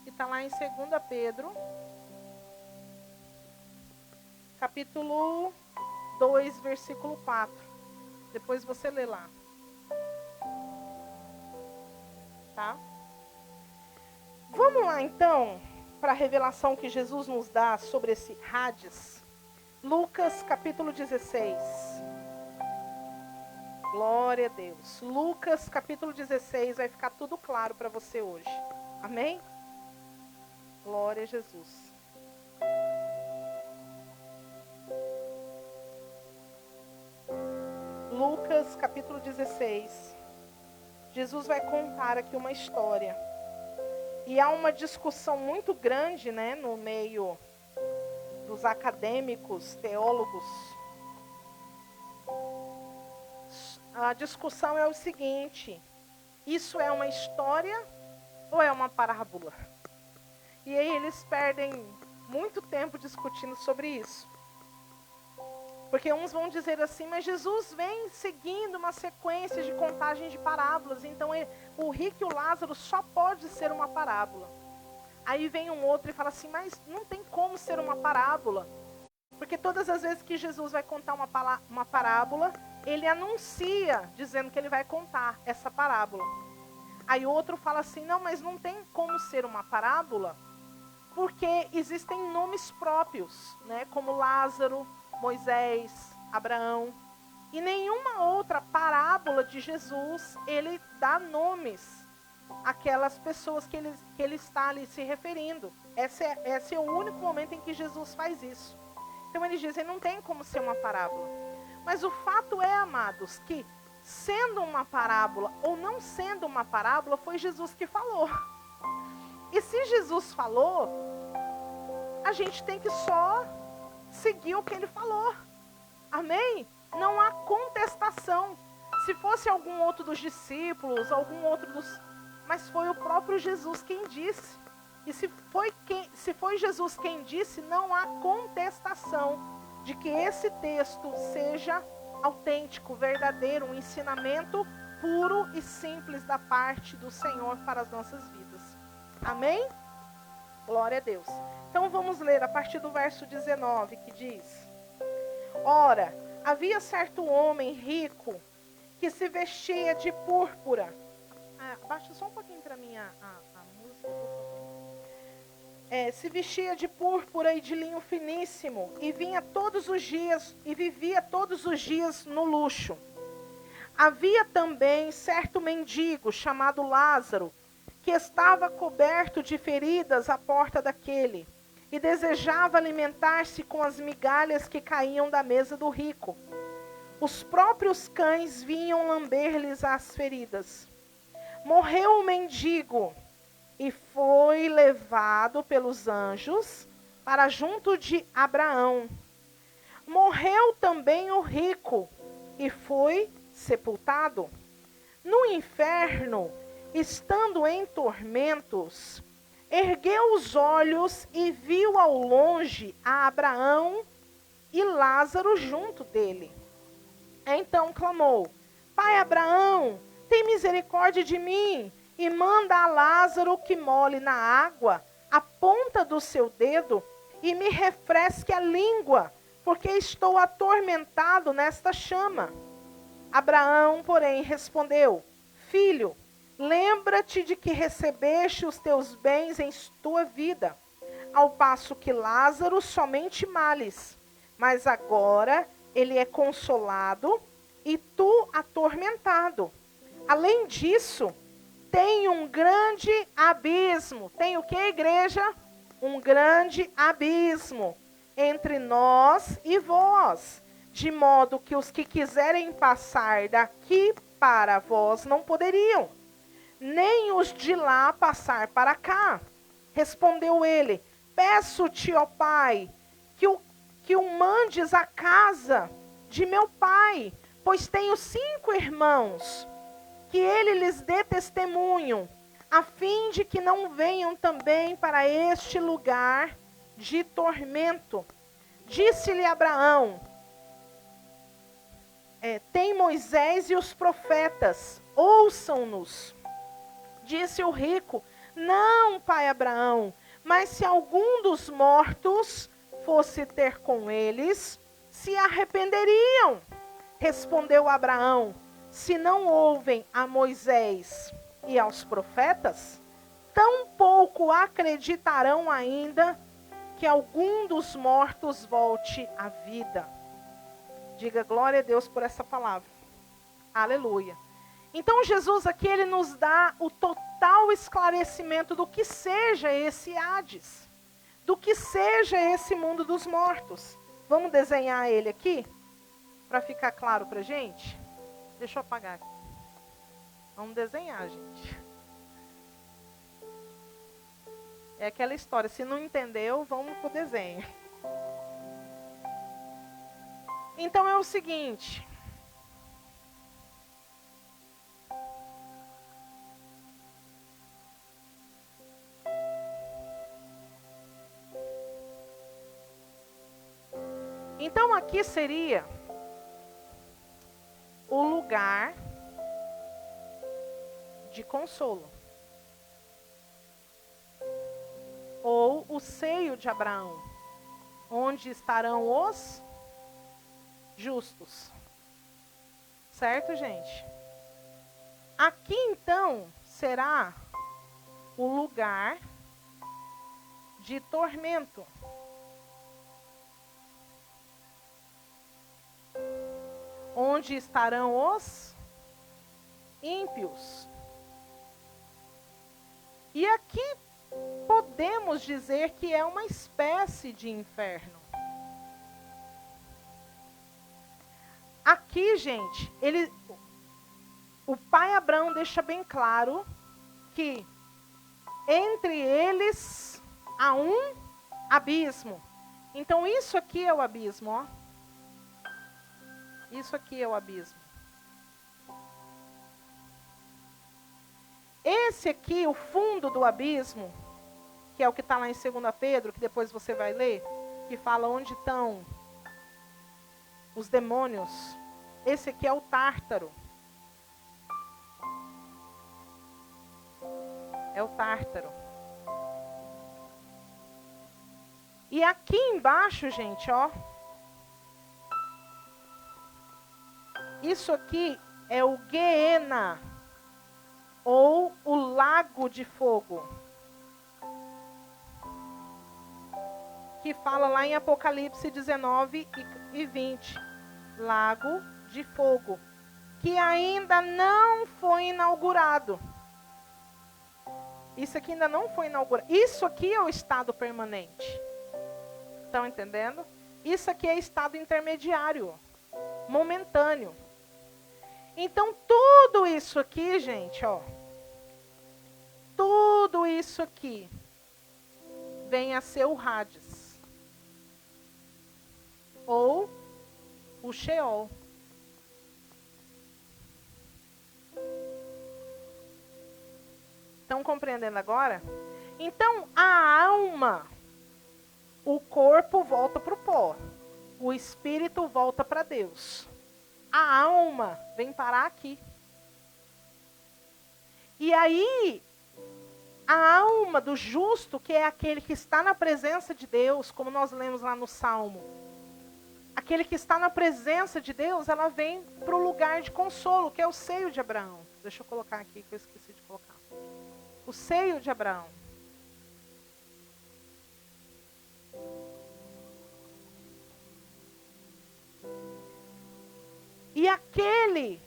Que está lá em 2 Pedro, capítulo 2, versículo 4. Depois você lê lá. Tá? Vamos lá então para a revelação que Jesus nos dá sobre esse Hades. Lucas capítulo 16. Glória a Deus. Lucas capítulo 16, vai ficar tudo claro para você hoje. Amém? Glória a Jesus. Lucas capítulo 16. Jesus vai contar aqui uma história. E há uma discussão muito grande, né, no meio dos acadêmicos, teólogos. A discussão é o seguinte: isso é uma história ou é uma parábola? E aí eles perdem muito tempo discutindo sobre isso. Porque uns vão dizer assim, mas Jesus vem seguindo uma sequência de contagem de parábolas, então o rico e o Lázaro só pode ser uma parábola. Aí vem um outro e fala assim, mas não tem como ser uma parábola, porque todas as vezes que Jesus vai contar uma parábola, ele anuncia dizendo que ele vai contar essa parábola. Aí outro fala assim, não, mas não tem como ser uma parábola, porque existem nomes próprios, né, como Lázaro, Moisés, Abraão, e nenhuma outra parábola de Jesus, ele dá nomes àquelas pessoas que ele está ali se referindo. Esse é o único momento em que Jesus faz isso. Então eles dizem, não tem como ser uma parábola. Mas o fato é, amados, que sendo uma parábola ou não sendo uma parábola, foi Jesus que falou. E se Jesus falou, a gente tem que só seguir o que ele falou. Amém? Não há contestação. Se fosse algum outro dos discípulos, algum outro dos... Mas foi o próprio Jesus quem disse. E se foi Jesus quem disse, não há contestação de que esse texto seja autêntico, verdadeiro, um ensinamento puro e simples da parte do Senhor para as nossas vidas. Amém? Glória a Deus. Então vamos ler a partir do verso 19, que diz: Ora, havia certo homem rico que se vestia de púrpura. Abaixa só um pouquinho para mim a música, por favor. Se vestia de púrpura e de linho finíssimo e vivia todos os dias no luxo. Havia também certo mendigo chamado Lázaro, que estava coberto de feridas à porta daquele, e desejava alimentar-se com as migalhas que caíam da mesa do rico. Os próprios cães vinham lamber-lhes as feridas. Morreu o mendigo e foi levado pelos anjos para junto de Abraão. Morreu também o rico e foi sepultado. No inferno, estando em tormentos, ergueu os olhos e viu ao longe a Abraão e Lázaro junto dele. Então clamou: Pai Abraão, tem misericórdia de mim e manda a Lázaro que molhe na água a ponta do seu dedo e me refresque a língua, porque estou atormentado nesta chama. Abraão, porém, respondeu: Filho, lembra-te de que recebeste os teus bens em tua vida, ao passo que Lázaro somente males. Mas agora ele é consolado e tu atormentado. Além disso, tem um grande abismo. Tem o que, igreja? Um grande abismo entre nós e vós, de modo que os que quiserem passar daqui para vós não poderiam, nem os de lá passar para cá. Respondeu ele: Peço-te, ó Pai, que o mandes à casa de meu pai, pois tenho 5 irmãos, que ele lhes dê testemunho, a fim de que não venham também para este lugar de tormento. Disse-lhe Abraão: tem Moisés e os profetas, ouçam-nos. Disse o rico: Não, pai Abraão, mas se algum dos mortos fosse ter com eles, se arrependeriam. Respondeu Abraão: Se não ouvem a Moisés e aos profetas, tampouco acreditarão ainda que algum dos mortos volte à vida. Diga glória a Deus por essa palavra. Aleluia. Então Jesus aqui, ele nos dá o total esclarecimento do que seja esse Hades, do que seja esse mundo dos mortos. Vamos desenhar ele aqui, para ficar claro para a gente? Deixa eu apagar aqui. Vamos desenhar, gente. É aquela história, se não entendeu, vamos pro desenho. Então é o seguinte. Então aqui seria o lugar de consolo, ou o seio de Abraão, onde estarão os justos. Certo, gente? Aqui então será o lugar de tormento. Onde estarão os ímpios. E aqui podemos dizer que é uma espécie de inferno. Aqui, gente, o pai Abraão deixa bem claro que entre eles há um abismo. Então isso aqui é o abismo, ó. Isso aqui é o abismo. Esse aqui, o fundo do abismo, que é o que está lá em 2 Pedro, que depois você vai ler, que fala onde estão os demônios. Esse aqui é o Tártaro. É o Tártaro. E aqui embaixo, gente, ó. Isso aqui é o Guiena, ou o Lago de Fogo, que fala lá em Apocalipse 19 e 20. Lago de Fogo, que ainda não foi inaugurado. Isso aqui ainda não foi inaugurado. Isso aqui é o estado permanente. Estão entendendo? Isso aqui é estado intermediário, momentâneo. Então, tudo isso aqui, gente, ó. Tudo isso aqui vem a ser o Hades. Ou o Sheol. Estão compreendendo agora? Então, a alma, o corpo volta para o pó. O espírito volta para Deus. A alma vem parar aqui. E aí, a alma do justo, que é aquele que está na presença de Deus, como nós lemos lá no Salmo, aquele que está na presença de Deus, ela vem para o lugar de consolo, que é o seio de Abraão. Deixa eu colocar aqui, que eu esqueci de colocar. O seio de Abraão. E aquele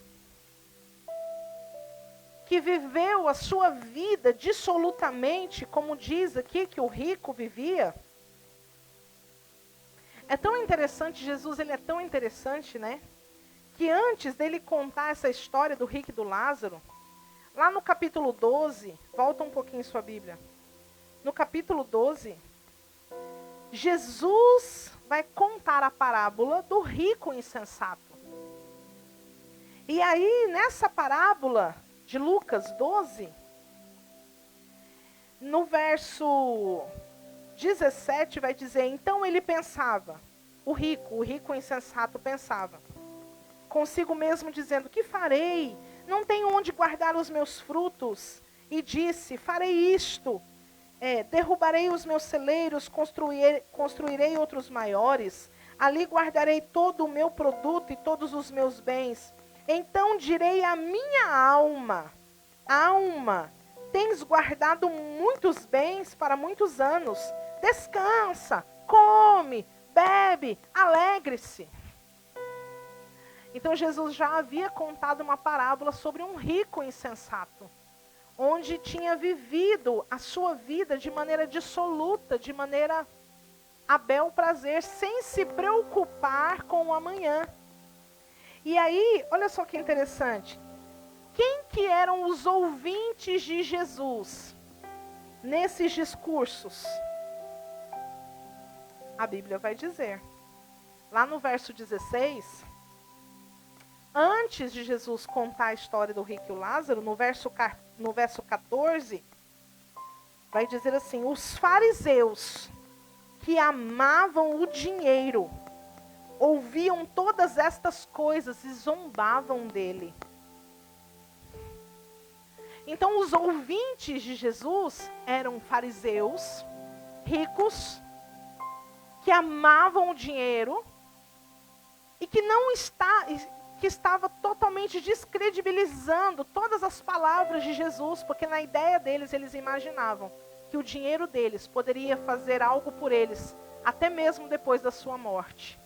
que viveu a sua vida dissolutamente, como diz aqui que o rico vivia. É tão interessante, Jesus, ele é tão interessante, né? Que antes dele contar essa história do rico e do Lázaro, lá no capítulo 12, volta um pouquinho em sua Bíblia. No capítulo 12, Jesus vai contar a parábola do rico insensato. E aí, nessa parábola de Lucas 12, no verso 17 vai dizer, então ele pensava, o rico insensato pensava, consigo mesmo dizendo, que farei? Não tenho onde guardar os meus frutos. E disse, farei isto, derrubarei os meus celeiros, construirei outros maiores, ali guardarei todo o meu produto e todos os meus bens. Então direi à minha alma, alma, tens guardado muitos bens para muitos anos, descansa, come, bebe, alegre-se. Então Jesus já havia contado uma parábola sobre um rico insensato, onde tinha vivido a sua vida de maneira dissoluta, de maneira a bel prazer, sem se preocupar com o amanhã. E aí, olha só que interessante. Quem que eram os ouvintes de Jesus nesses discursos? A Bíblia vai dizer. Lá no verso 16, antes de Jesus contar a história do rico e o Lázaro, no verso 14, vai dizer assim, os fariseus que amavam o dinheiro, ouviam todas estas coisas e zombavam dele. Então, os ouvintes de Jesus eram fariseus, ricos, que amavam o dinheiro e que estava totalmente descredibilizando todas as palavras de Jesus, porque na ideia deles, eles imaginavam que o dinheiro deles poderia fazer algo por eles, até mesmo depois da sua morte.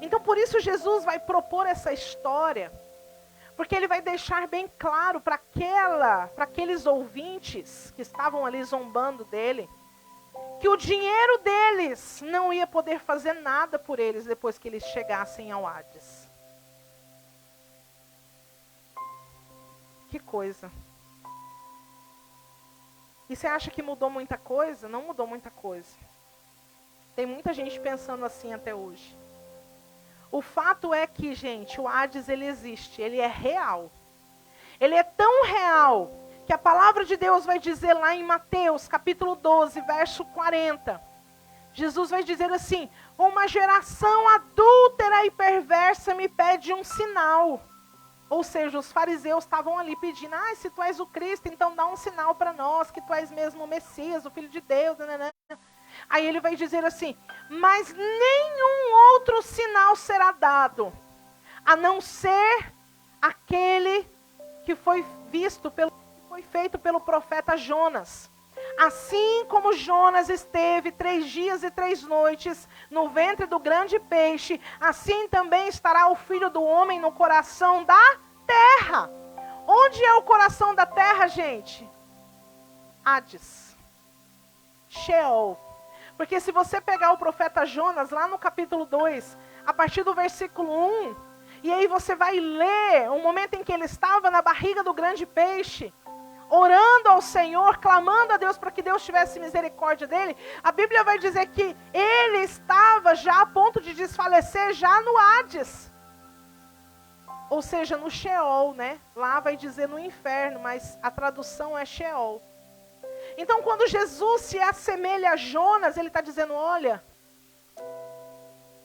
Então, por isso, Jesus vai propor essa história, porque ele vai deixar bem claro para aqueles ouvintes que estavam ali zombando dele, que o dinheiro deles não ia poder fazer nada por eles depois que eles chegassem ao Hades. Que coisa. E você acha que mudou muita coisa? Não mudou muita coisa. Tem muita gente pensando assim até hoje. O fato é que, gente, o Hades, ele existe, ele é real. Ele é tão real que a palavra de Deus vai dizer lá em Mateus, capítulo 12, verso 40. Jesus vai dizer assim, uma geração adúltera e perversa me pede um sinal. Ou seja, os fariseus estavam ali pedindo, se tu és o Cristo, então dá um sinal para nós, que tu és mesmo o Messias, o Filho de Deus. Aí ele vai dizer assim: mas nenhum outro sinal será dado, a não ser aquele que foi feito pelo profeta Jonas. Assim como Jonas esteve 3 dias e 3 noites no ventre do grande peixe, assim também estará o Filho do Homem no coração da terra. Onde é o coração da terra, gente? Hades, Sheol. Porque se você pegar o profeta Jonas, lá no capítulo 2, a partir do versículo 1, e aí você vai ler o momento em que ele estava na barriga do grande peixe, orando ao Senhor, clamando a Deus para que Deus tivesse misericórdia dele, a Bíblia vai dizer que ele estava já a ponto de desfalecer já no Hades. Ou seja, no Sheol, né? Lá vai dizer no inferno, mas a tradução é Sheol. Então, quando Jesus se assemelha a Jonas, ele está dizendo: olha,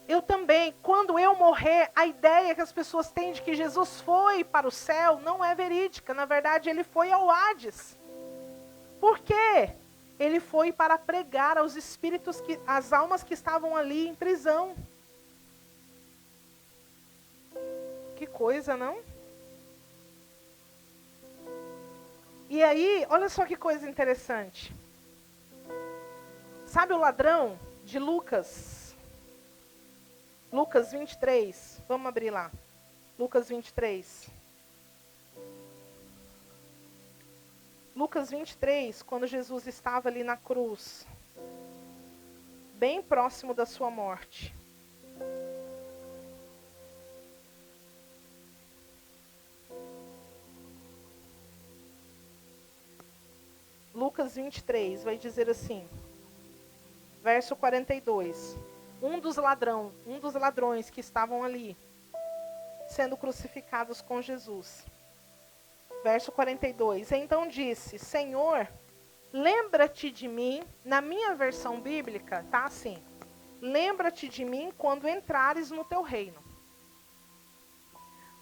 eu também, quando eu morrer, a ideia que as pessoas têm de que Jesus foi para o céu não é verídica. Na verdade, ele foi ao Hades. Por quê? Ele foi para pregar aos espíritos, às almas que estavam ali em prisão. Que coisa, não? E aí, olha só que coisa interessante. Sabe o ladrão de Lucas? Lucas 23. Vamos abrir lá. Lucas 23. Lucas 23, quando Jesus estava ali na cruz, bem próximo da sua morte. Lucas 23 vai dizer assim, verso 42. Um dos ladrões que estavam ali, sendo crucificados com Jesus. Verso 42. Então disse: Senhor, lembra-te de mim. Na minha versão bíblica, tá assim: lembra-te de mim quando entrares no teu reino.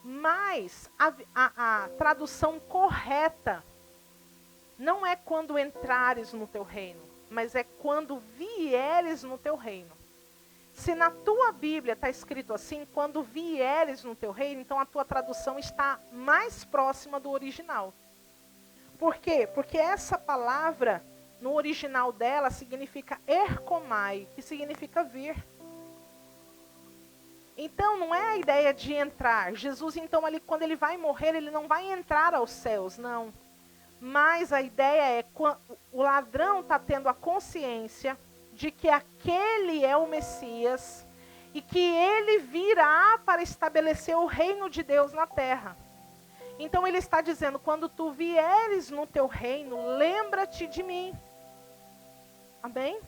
Mas a tradução correta não é quando entrares no teu reino, mas é quando vieres no teu reino. Se na tua Bíblia está escrito assim, quando vieres no teu reino, então a tua tradução está mais próxima do original. Por quê? Porque essa palavra, no original dela, significa erkomai, que significa vir. Então, não é a ideia de entrar. Jesus, então, ali, quando ele vai morrer, ele não vai entrar aos céus, não. Mas a ideia é, o ladrão está tendo a consciência de que aquele é o Messias e que ele virá para estabelecer o reino de Deus na terra. Então ele está dizendo: quando tu vieres no teu reino, lembra-te de mim. Amém?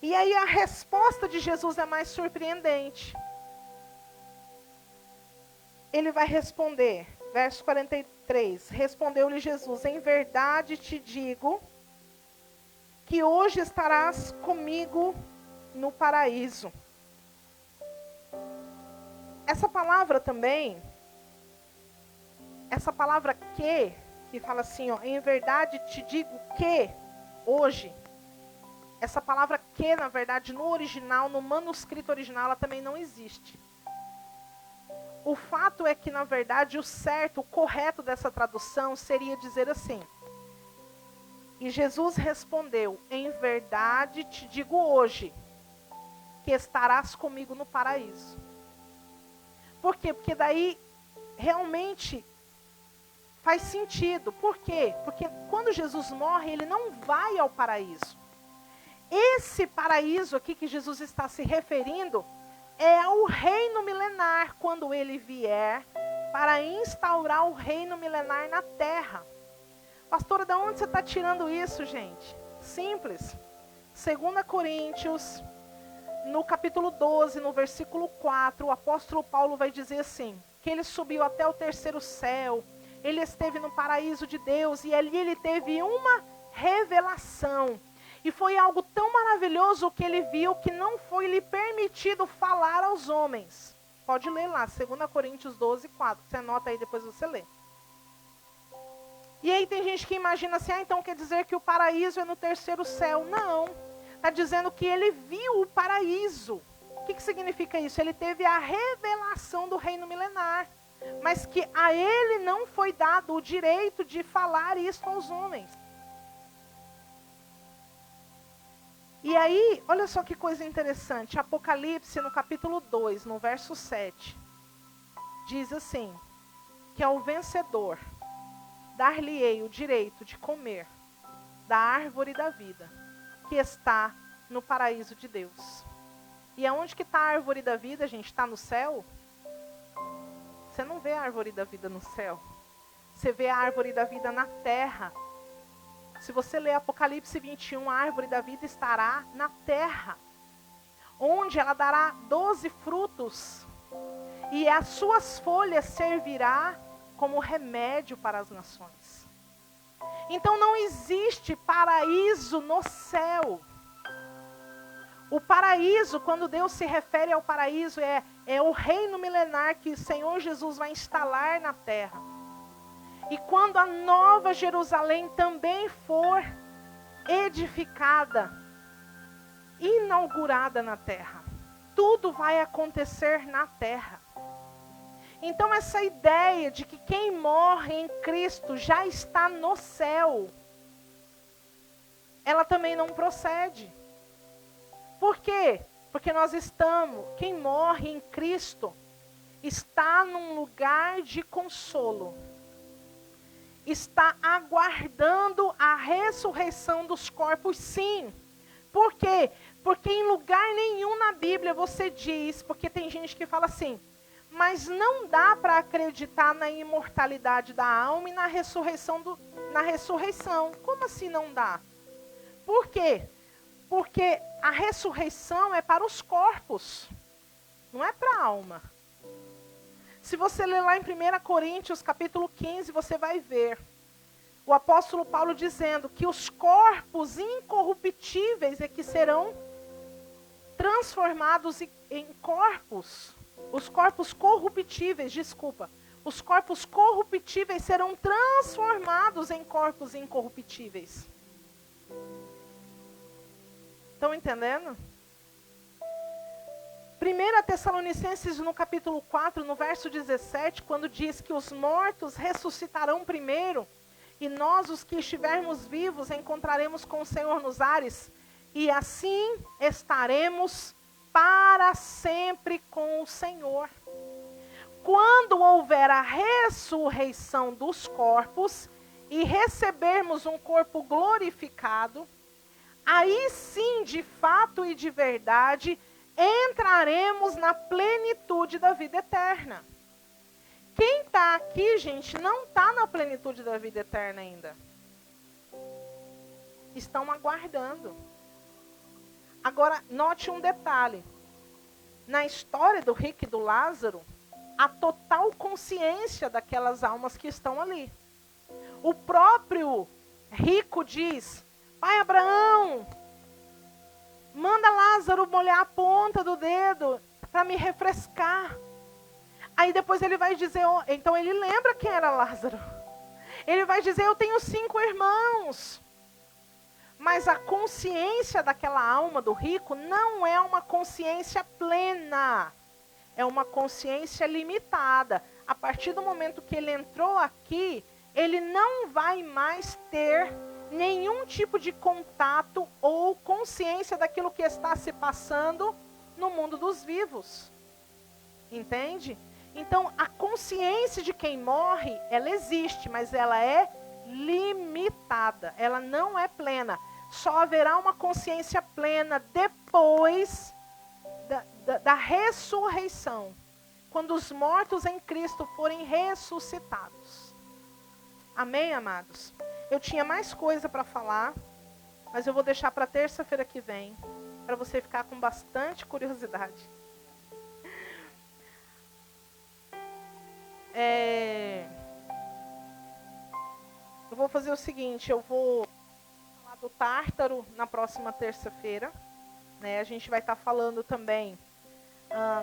E aí a resposta de Jesus é mais surpreendente. Ele vai responder, verso 43, respondeu-lhe Jesus: em verdade te digo que hoje estarás comigo no paraíso. Essa palavra também, essa palavra que fala assim, ó, em verdade te digo que hoje, essa palavra que, na verdade, no original, no manuscrito original, ela também não existe. O fato é que, na verdade, o certo, o correto dessa tradução seria dizer assim: e Jesus respondeu: em verdade te digo hoje, que estarás comigo no paraíso. Por quê? Porque daí realmente faz sentido. Por quê? Porque quando Jesus morre, ele não vai ao paraíso. Esse paraíso aqui que Jesus está se referindo é ao reino milenar, quando ele vier para instaurar o reino milenar na terra. Pastora, de onde você está tirando isso, gente? Simples. 2 Coríntios, no capítulo 12, no versículo 4, o apóstolo Paulo vai dizer assim, que ele subiu até o terceiro céu, ele esteve no paraíso de Deus, e ali ele teve uma revelação. E foi algo tão maravilhoso que ele viu que não foi lhe permitido falar aos homens. Pode ler lá, 2 Coríntios 12, 4. Você anota aí, depois você lê. E aí tem gente que imagina assim, então quer dizer que o paraíso é no terceiro céu. Não. está dizendo que ele viu o paraíso. O que significa isso? Ele teve a revelação do reino milenar, mas que a ele não foi dado o direito de falar isso aos homens. E aí, olha só que coisa interessante, Apocalipse no capítulo 2, no verso 7, diz assim, que ao vencedor dar-lhe-ei o direito de comer da árvore da vida, que está no paraíso de Deus. E aonde que está a árvore da vida, gente? Está no céu? Você não vê a árvore da vida no céu. Você vê a árvore da vida na terra. Se você ler Apocalipse 21, a árvore da vida estará na terra, onde ela dará 12 frutos, e as suas folhas servirá como remédio para as nações. Então não existe paraíso no céu. O paraíso, quando Deus se refere ao paraíso, é o reino milenar que o Senhor Jesus vai instalar na terra. E quando a nova Jerusalém também for edificada, inaugurada na terra, tudo vai acontecer na terra. Então essa ideia de que quem morre em Cristo já está no céu, ela também não procede. Por quê? Porque quem morre em Cristo está num lugar de consolo. Está aguardando a ressurreição dos corpos, sim. Por quê? Porque em lugar nenhum na Bíblia você diz, porque tem gente que fala assim, mas não dá para acreditar na imortalidade da alma e na ressurreição. Como assim não dá? Por quê? Porque a ressurreição é para os corpos, não é para a alma. Se você ler lá em 1 Coríntios, capítulo 15, você vai ver o apóstolo Paulo dizendo que os corpos incorruptíveis é que serão transformados em corpos. Os corpos corruptíveis, os corpos corruptíveis serão transformados em corpos incorruptíveis. Estão entendendo? 1 Tessalonicenses no capítulo 4, no verso 17, quando diz que os mortos ressuscitarão primeiro, e nós, os que estivermos vivos, encontraremos com o Senhor nos ares, e assim estaremos para sempre com o Senhor. Quando houver a ressurreição dos corpos, e recebermos um corpo glorificado, aí sim, de fato e de verdade, entraremos na plenitude da vida eterna. Quem está aqui, gente, não está na plenitude da vida eterna ainda. Estão aguardando. Agora, note um detalhe. Na história do rico e do Lázaro, a total consciência daquelas almas que estão ali. O próprio rico diz, pai Abraão, manda Lázaro molhar a ponta do dedo para me refrescar. Aí depois ele vai dizer, então ele lembra quem era Lázaro. Ele vai dizer, eu tenho 5 irmãos. Mas a consciência daquela alma do rico não é uma consciência plena. É uma consciência limitada. A partir do momento que ele entrou aqui, ele não vai mais ter nenhum tipo de contato ou consciência daquilo que está se passando no mundo dos vivos. Entende? Então, a consciência de quem morre, ela existe, mas ela é limitada. Ela não é plena. Só haverá uma consciência plena depois da ressurreição. Quando os mortos em Cristo forem ressuscitados. Amém, amados? Eu tinha mais coisa para falar, mas eu vou deixar para terça-feira que vem, para você ficar com bastante curiosidade. Eu vou fazer o seguinte, eu vou falar do Tártaro na próxima terça-feira. Né? A gente vai estar falando também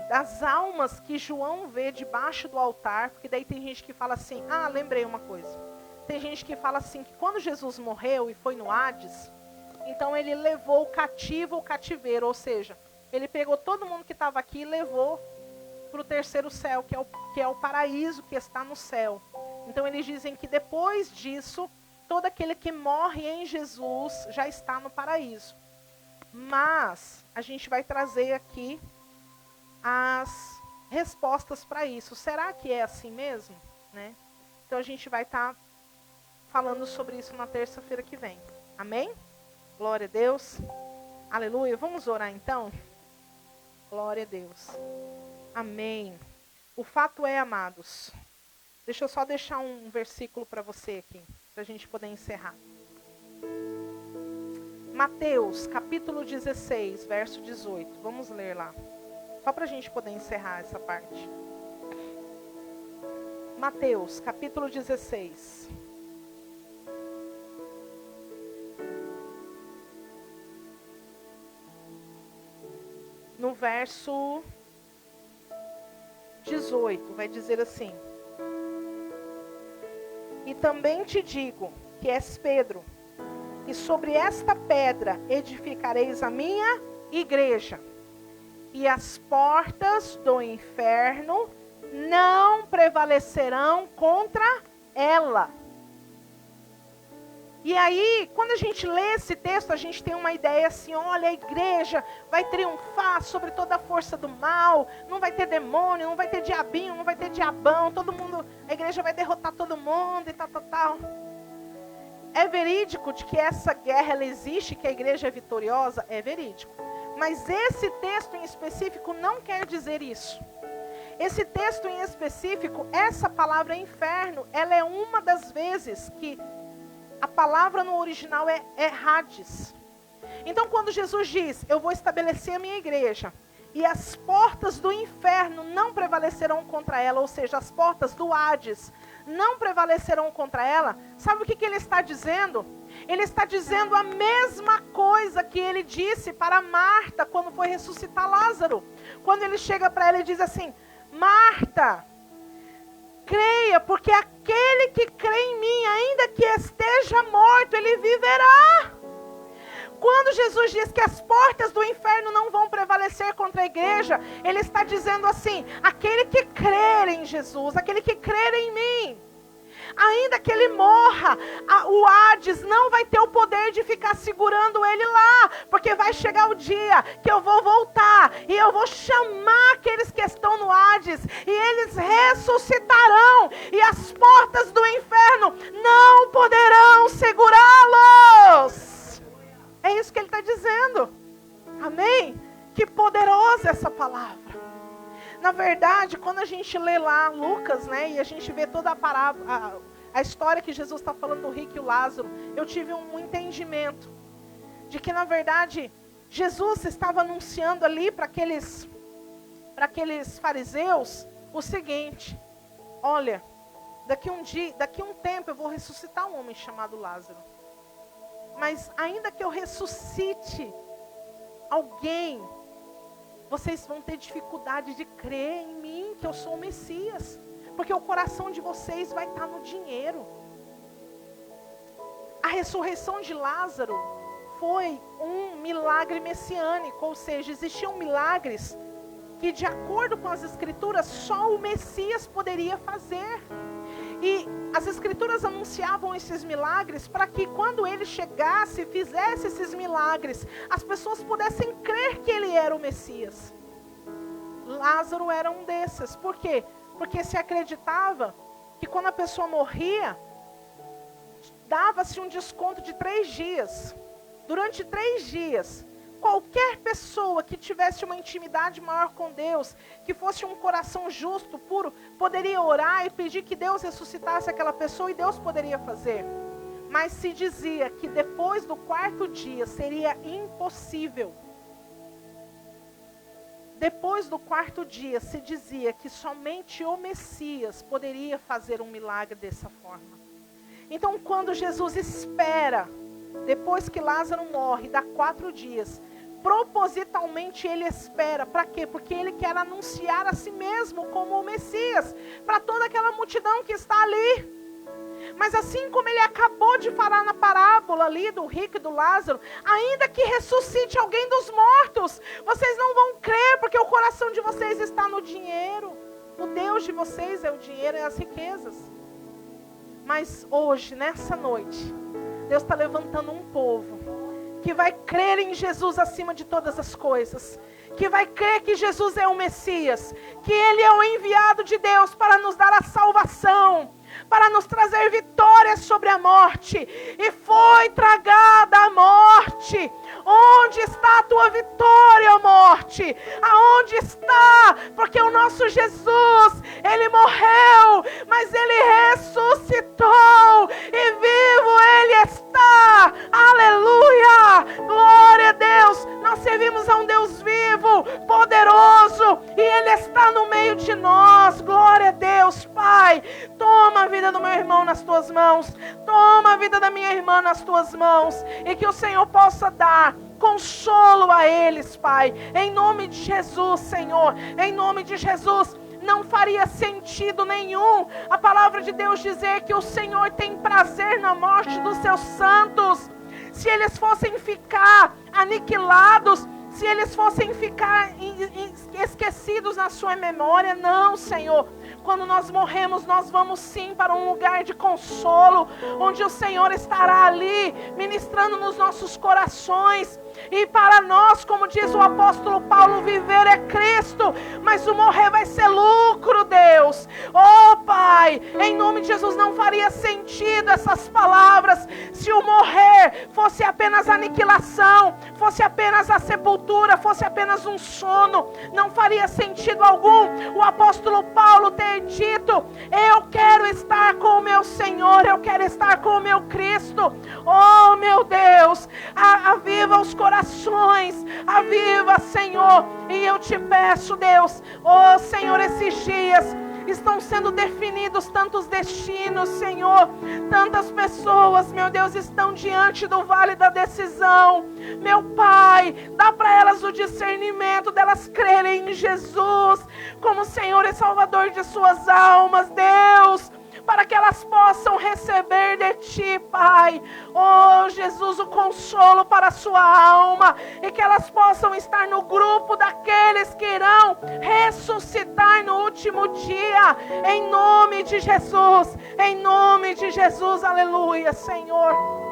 das almas que João vê debaixo do altar, porque daí tem gente que fala assim, lembrei uma coisa. Tem gente que fala assim, que quando Jesus morreu e foi no Hades, Então ele levou o cativo ao cativeiro, ou seja, ele pegou todo mundo que estava aqui e levou para o terceiro céu, que é o paraíso que está no céu. Então eles dizem que depois disso, todo aquele que morre em Jesus já está no paraíso. Mas a gente vai trazer aqui as respostas para isso. Será que é assim mesmo? Né? Então a gente vai estar falando sobre isso na terça-feira que vem. Amém? Glória a Deus. Aleluia. Vamos orar então? Glória a Deus. Amém. O fato é, amados, deixa eu só deixar um versículo para você aqui, para a gente poder encerrar. Mateus, capítulo 16, verso 18. Vamos ler lá. Só para a gente poder encerrar essa parte. Mateus, capítulo 16. No verso 18, vai dizer assim: E também te digo que és Pedro, e sobre esta pedra edificareis a minha igreja, e as portas do inferno não prevalecerão contra ela. E aí, quando a gente lê esse texto, a gente tem uma ideia assim: olha, a igreja vai triunfar sobre toda a força do mal, não vai ter demônio, não vai ter diabinho, não vai ter diabão, todo mundo, a igreja vai derrotar todo mundo e tal. É verídico de que essa guerra ela existe, que a igreja é vitoriosa? É verídico. Mas esse texto em específico não quer dizer isso. Esse texto em específico, essa palavra inferno, ela é uma das vezes que a palavra no original é Hades. Então quando Jesus diz, eu vou estabelecer a minha igreja, e as portas do inferno não prevalecerão contra ela, ou seja, as portas do Hades não prevalecerão contra ela, sabe o que ele está dizendo? Ele está dizendo a mesma coisa que ele disse para Marta quando foi ressuscitar Lázaro. Quando ele chega para ela e diz assim: Marta, creia, porque aquele que crê em mim, ainda que esteja morto, ele viverá. Quando Jesus diz que as portas do inferno não vão prevalecer contra a igreja, ele está dizendo assim: aquele que crer em Jesus, aquele que crer em mim, ainda que ele morra, o Hades não vai ter o poder de ficar segurando ele lá, porque vai chegar o dia que eu vou voltar e eu vou chamar aqueles que estão no Hades e eles ressuscitarão e as portas do inferno não poderão segurá-los. É isso que ele está dizendo. Amém? Que poderosa essa palavra. Na verdade, quando a gente lê lá Lucas, né, e a gente vê toda a parábola, a história que Jesus está falando do rico e o Lázaro, eu tive um entendimento de que, na verdade, Jesus estava anunciando ali para aqueles fariseus o seguinte: olha, daqui um tempo eu vou ressuscitar um homem chamado Lázaro. Mas ainda que eu ressuscite alguém, vocês vão ter dificuldade de crer em mim, que eu sou o Messias. Porque o coração de vocês vai estar no dinheiro. A ressurreição de Lázaro foi um milagre messiânico. Ou seja, existiam milagres que, de acordo com as Escrituras, só o Messias poderia fazer. E as Escrituras anunciavam esses milagres para que quando ele chegasse e fizesse esses milagres, as pessoas pudessem crer que ele era o Messias. Lázaro era um desses. Por quê? Porque se acreditava que quando a pessoa morria, dava-se um desconto de 3 dias. Durante 3 dias, qualquer pessoa que tivesse uma intimidade maior com Deus, que fosse um coração justo, puro, poderia orar e pedir que Deus ressuscitasse aquela pessoa e Deus poderia fazer. Mas se dizia que depois do 4º dia seria impossível. Depois do 4º dia se dizia que somente o Messias poderia fazer um milagre dessa forma. Então quando Jesus espera, depois que Lázaro morre, dá 4 dias, propositalmente ele espera. Para quê? Porque ele quer anunciar a si mesmo como o Messias, para toda aquela multidão que está ali. Mas assim como ele acabou de falar na parábola ali do rico e do Lázaro, ainda que ressuscite alguém dos mortos, vocês não vão crer, porque o coração de vocês está no dinheiro. O Deus de vocês é o dinheiro, é as riquezas. Mas hoje, nessa noite, Deus está levantando um povo que vai crer em Jesus acima de todas as coisas, que vai crer que Jesus é o Messias, que Ele é o enviado de Deus para nos dar a salvação, para nos trazer vitórias sobre a morte. E foi tragada a morte. Onde está a tua vitória, morte? Aonde está? Porque o nosso Jesus, Ele morreu, mas Ele ressuscitou, e vivo Ele está. Aleluia! Glória a Deus! Nós servimos a um Deus vivo, poderoso, e Ele está no meio de nós. Glória a Deus. Pai, toma a vida do meu irmão nas tuas mãos, toma a vida da minha irmã nas tuas mãos, e que o Senhor possa dar consolo a eles, Pai, em nome de Jesus, Senhor, em nome de Jesus. Não faria sentido nenhum a palavra de Deus dizer que o Senhor tem prazer na morte dos seus santos, se eles fossem ficar aniquilados, se eles fossem ficar esquecidos na sua memória. Não, Senhor. Quando nós morremos, nós vamos sim para um lugar de consolo, onde o Senhor estará ali, ministrando nos nossos corações. E para nós, como diz o apóstolo Paulo, viver é Cristo, mas o morrer vai ser lucro, Deus. Oh, Pai, em nome de Jesus, não faria sentido essas palavras se o morrer fosse apenas aniquilação, fosse apenas a sepultura, fosse apenas um sono. Não faria sentido algum o apóstolo Paulo ter dito: eu quero estar com o meu Senhor, eu quero estar com o meu Cristo. Oh, meu Deus, aviva os corações, aviva, Senhor. E eu te peço, Deus, oh Senhor, esses dias estão sendo definidos tantos destinos, Senhor. Tantas pessoas, meu Deus, estão diante do vale da decisão. Meu Pai, dá para elas o discernimento delas crerem em Jesus como Senhor e Salvador de suas almas, Deus, para que elas possam receber de Ti, Pai, oh Jesus, o consolo para a sua alma, e que elas possam estar no grupo daqueles que irão ressuscitar no último dia, em nome de Jesus, em nome de Jesus, aleluia, Senhor.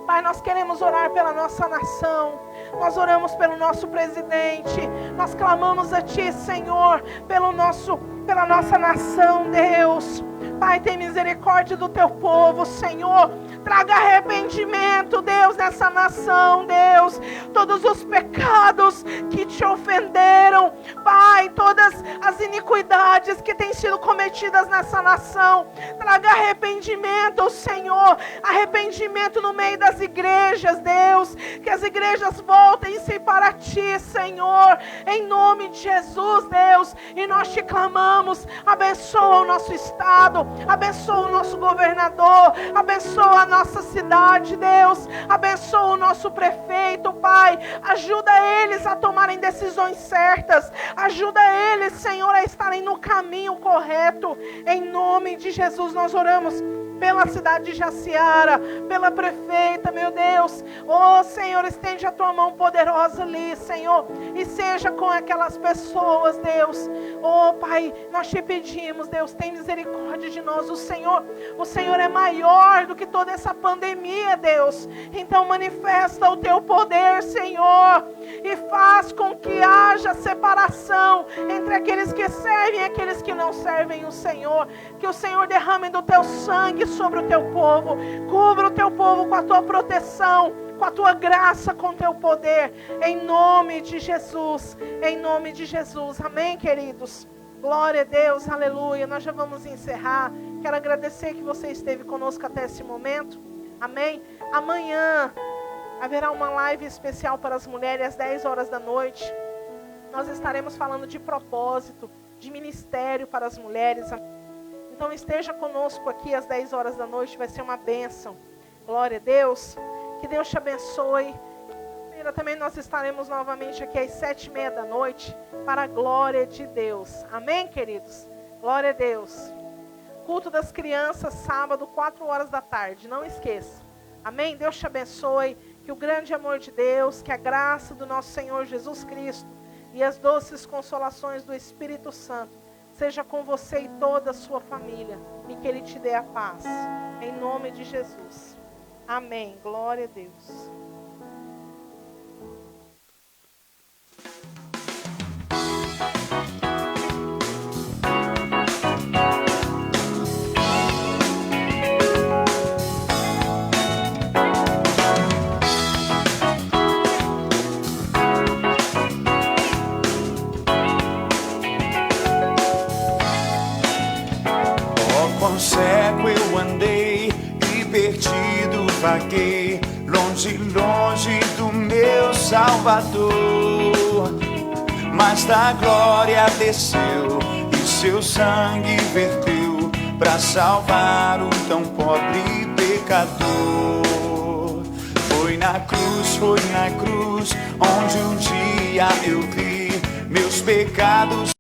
Pai, nós queremos orar pela nossa nação, nós oramos pelo nosso presidente, nós clamamos a Ti, Senhor, pela nossa nação, Deus. Pai, tem misericórdia do Teu povo, Senhor. Traga arrependimento, Deus, nessa nação, Deus. Todos os pecados que Te ofenderam, Pai, todas as iniquidades que têm sido cometidas nessa nação. Traga arrependimento, Senhor. Arrependimento no meio das igrejas, Deus. Que as igrejas voltem-se para Ti, Senhor. Em nome de Jesus, Deus. E nós Te clamamos. Abençoa o nosso estado. Abençoa o nosso governador. Abençoa a nossa cidade, Deus. Abençoa o nosso prefeito, Pai. Ajuda eles a tomarem decisões certas. Ajuda eles, Senhor, a estarem no caminho correto. Em nome de Jesus nós oramos pela cidade de Jaciara, pela prefeita, meu Deus. Oh, Senhor, estende a Tua mão poderosa ali, Senhor, e seja com aquelas pessoas, Deus. Oh, Pai, nós Te pedimos, Deus, tem misericórdia de nós. O Senhor é maior do que toda essa pandemia, Deus. Então manifesta o Teu poder, Senhor, e faz com que haja separação entre aqueles que servem e aqueles que não servem o Senhor. Que o Senhor derrame do Teu sangue sobre o Teu povo, cubra o Teu povo com a Tua proteção, com a Tua graça, com o Teu poder, em nome de Jesus, em nome de Jesus, amém, queridos? Glória a Deus, aleluia. Nós já vamos encerrar. Quero agradecer que você esteve conosco até esse momento, amém? Amanhã haverá uma live especial para as mulheres às 10 horas da noite. Nós estaremos falando de propósito, de ministério para as mulheres. Então esteja conosco aqui às 10 horas da noite, vai ser uma bênção. Glória a Deus. Que Deus te abençoe. Também nós estaremos novamente aqui às 7h30 da noite, para a glória de Deus. Amém, queridos? Glória a Deus. Culto das crianças, sábado, 4 horas da tarde. Não esqueça. Amém? Deus te abençoe. Que o grande amor de Deus, que a graça do nosso Senhor Jesus Cristo e as doces consolações do Espírito Santo seja com você e toda a sua família. E que Ele te dê a paz. Em nome de Jesus. Amém. Glória a Deus. Quão cego eu andei e perdido vaguei, longe, longe do meu Salvador. Mas da glória desceu e seu sangue verteu pra salvar o tão pobre pecador. Foi na cruz, onde um dia eu vi meus pecados